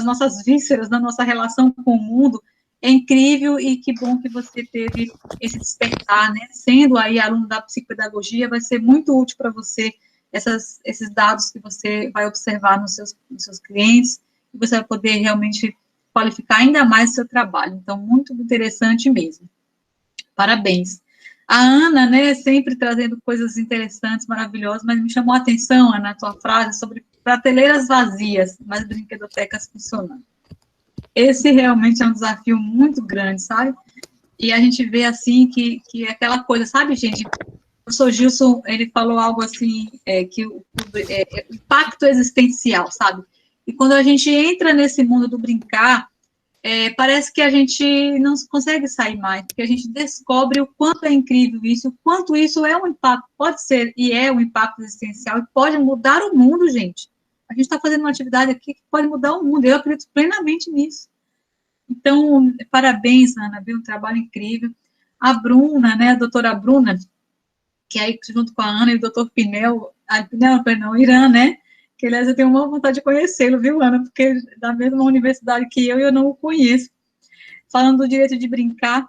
nossas vísceras, na nossa relação com o mundo. É incrível e que bom que você teve esse despertar, né? Sendo aí aluno da psicopedagogia, vai ser muito útil para você esses dados que você vai observar nos seus clientes, e você vai poder realmente qualificar ainda mais o seu trabalho. Então, muito interessante mesmo. Parabéns. A Ana, né, sempre trazendo coisas interessantes, maravilhosas, mas me chamou a atenção, Ana, a tua frase sobre prateleiras vazias, mas brinquedotecas funcionando. Esse realmente é um desafio muito grande, sabe? E a gente vê, assim, que é aquela coisa, sabe, gente? O professor Gilson, ele falou algo assim, que o impacto existencial, sabe? E quando a gente entra nesse mundo do brincar, parece que a gente não consegue sair mais, porque a gente descobre o quanto é incrível isso, o quanto isso é um impacto, pode ser e é um impacto existencial, e pode mudar o mundo, gente. A gente está fazendo uma atividade aqui que pode mudar o mundo, eu acredito plenamente nisso. Então, parabéns, Ana, viu, um trabalho incrível. A Bruna, né, a doutora Bruna, que aí, junto com a Ana e o doutor Irã, né, que, aliás, eu tenho uma vontade de conhecê-lo, viu, Ana, porque é da mesma universidade que eu, e eu não o conheço. Falando do direito de brincar,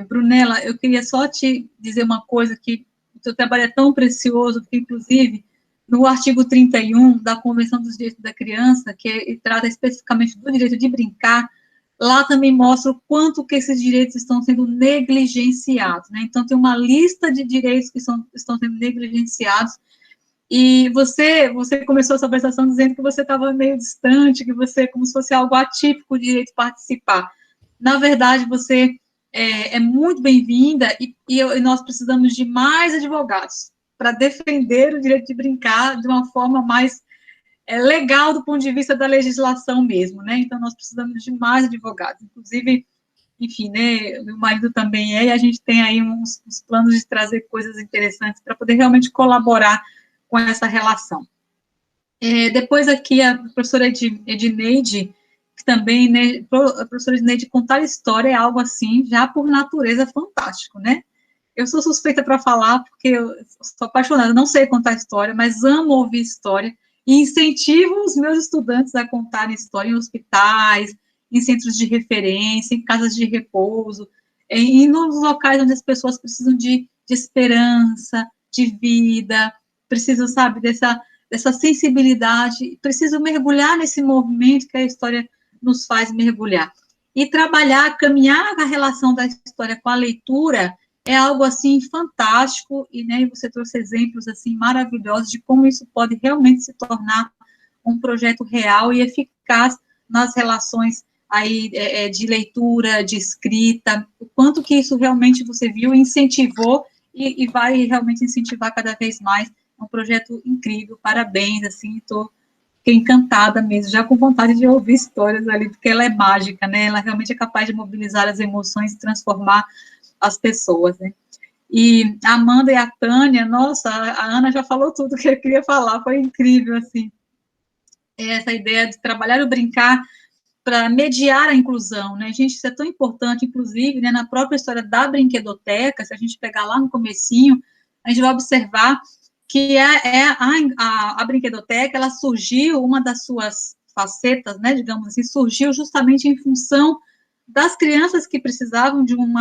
Brunella, eu queria só te dizer uma coisa, que o seu trabalho é tão precioso, que, inclusive, no artigo 31 da Convenção dos Direitos da Criança, que trata especificamente do direito de brincar, lá também mostra o quanto que esses direitos estão sendo negligenciados, né? Então, tem uma lista de direitos que estão sendo negligenciados, e você começou essa conversação dizendo que você estava meio distante, que você, como se fosse algo atípico, o direito de participar. Na verdade, você é muito bem-vinda, e nós precisamos de mais advogados para defender o direito de brincar de uma forma mais legal do ponto de vista da legislação mesmo, né? Então, nós precisamos de mais advogados. Inclusive, enfim, né, meu marido também e a gente tem aí uns planos de trazer coisas interessantes para poder realmente colaborar com essa relação. Depois aqui, a professora Edneide, que também, né, a professora Edneide, contar história é algo assim, já por natureza, fantástico, né? Eu sou suspeita para falar, porque eu sou apaixonada, não sei contar história, mas amo ouvir história, e incentivo os meus estudantes a contarem história em hospitais, em centros de referência, em casas de repouso, e nos locais onde as pessoas precisam de esperança, de vida, precisam, sabe, dessa sensibilidade, precisam mergulhar nesse movimento que a história nos faz mergulhar. E trabalhar, caminhar a relação da história com a leitura é algo, assim, fantástico, e, né, você trouxe exemplos, assim, maravilhosos de como isso pode realmente se tornar um projeto real e eficaz nas relações aí de leitura, de escrita, o quanto que isso realmente você viu, incentivou e vai realmente incentivar cada vez mais. É um projeto incrível, parabéns, assim, fiquei encantada mesmo, já com vontade de ouvir histórias ali, porque ela é mágica, né, ela realmente é capaz de mobilizar as emoções e transformar as pessoas, né. E a Amanda e a Tânia, nossa, a Ana já falou tudo que eu queria falar, foi incrível, assim, essa ideia de trabalhar o brincar para mediar a inclusão, né, gente, isso é tão importante, inclusive, né, na própria história da brinquedoteca, se a gente pegar lá no comecinho, a gente vai observar que a brinquedoteca, ela surgiu, uma das suas facetas, né, digamos assim, surgiu justamente em função das crianças que precisavam de um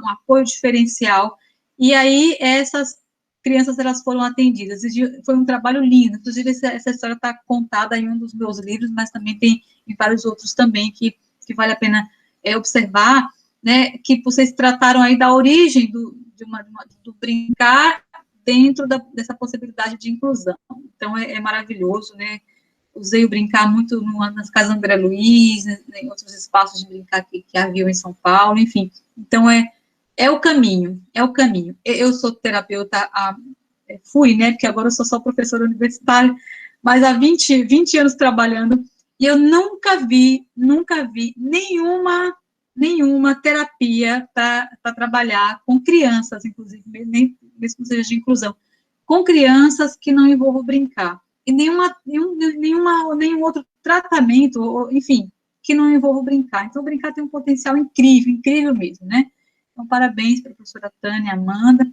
apoio diferencial, e aí essas crianças elas foram atendidas. Foi um trabalho lindo, inclusive essa história está contada em um dos meus livros, mas também tem em vários outros também, que vale a pena observar, né, que vocês trataram aí da origem do brincar dentro dessa possibilidade de inclusão. Então, é maravilhoso, né? Usei o brincar muito nas casas André Luiz, né, em outros espaços de brincar que havia em São Paulo, enfim. Então, é o caminho, é o caminho. Eu sou terapeuta, fui, né, porque agora eu sou só professora universitária, mas há 20 anos trabalhando, e eu nunca vi nenhuma terapia para trabalhar com crianças, inclusive, nem mesmo que seja de inclusão, com crianças que não envolvam brincar. E nenhum outro tratamento, enfim, que não envolva brincar. Então, brincar tem um potencial incrível, incrível mesmo, né? Então, parabéns, professora Tânia, Amanda.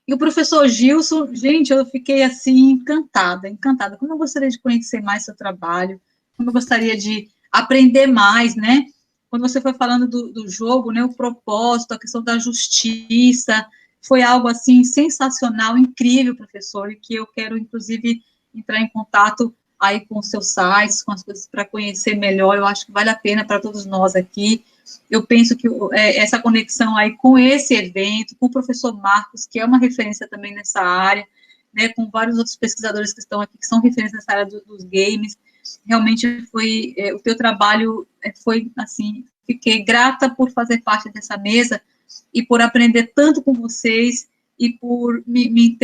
E o professor Gilson, gente, eu fiquei, assim, encantada. Como eu gostaria de conhecer mais seu trabalho, como eu gostaria de aprender mais, né? Quando você foi falando do jogo, né, o propósito, a questão da justiça, foi algo, assim, sensacional, incrível, professor, e que eu quero, inclusive, entrar em contato aí com os seus sites, com as coisas para conhecer melhor. Eu acho que vale a pena para todos nós aqui. Eu penso que essa conexão aí com esse evento, com o professor Marcos, que é uma referência também nessa área, né, com vários outros pesquisadores que estão aqui, que são referências nessa área dos games, realmente foi, o teu trabalho foi, assim, fiquei grata por fazer parte dessa mesa e por aprender tanto com vocês e por me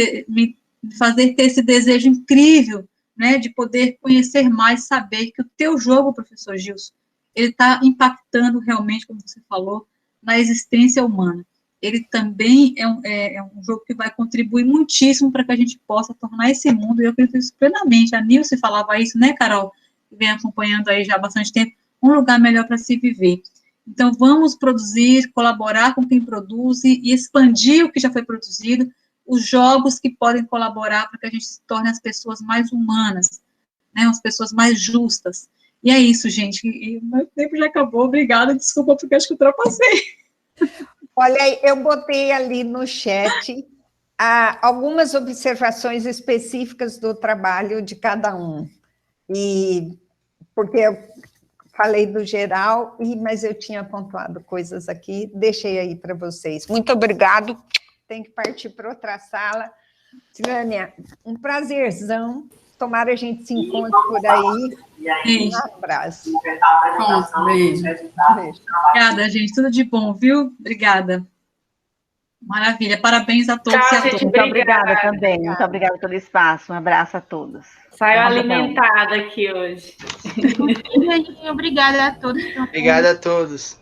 fazer ter esse desejo incrível, né, de poder conhecer mais, saber que o teu jogo, professor Gilson, ele está impactando realmente, como você falou, na existência humana. Ele também é um jogo que vai contribuir muitíssimo para que a gente possa tornar esse mundo, e eu acredito isso plenamente, a Nilce falava isso, né, Carol, que vem acompanhando aí já há bastante tempo, um lugar melhor para se viver. Então, vamos produzir, colaborar com quem produz e expandir o que já foi produzido, os jogos que podem colaborar para que a gente se torne as pessoas mais humanas, né, as pessoas mais justas. E é isso, gente. E o meu tempo já acabou. Obrigada. Desculpa, porque acho que ultrapassei. Olha, eu botei ali no chat algumas observações específicas do trabalho de cada um. E porque eu falei do geral, mas eu tinha pontuado coisas aqui, deixei aí para vocês. Muito obrigado. Tem que partir para outra sala. Silânia, um prazerzão. Tomara a gente se encontre por aí. Um abraço. Beijo. Obrigada, gente. Tudo de bom, viu? Obrigada. Maravilha. Parabéns a todos e a todas. Muito obrigada também. Muito obrigada pelo espaço. Um abraço a todos. Saiu alimentada aqui hoje. Obrigada a todos. Obrigada a todos.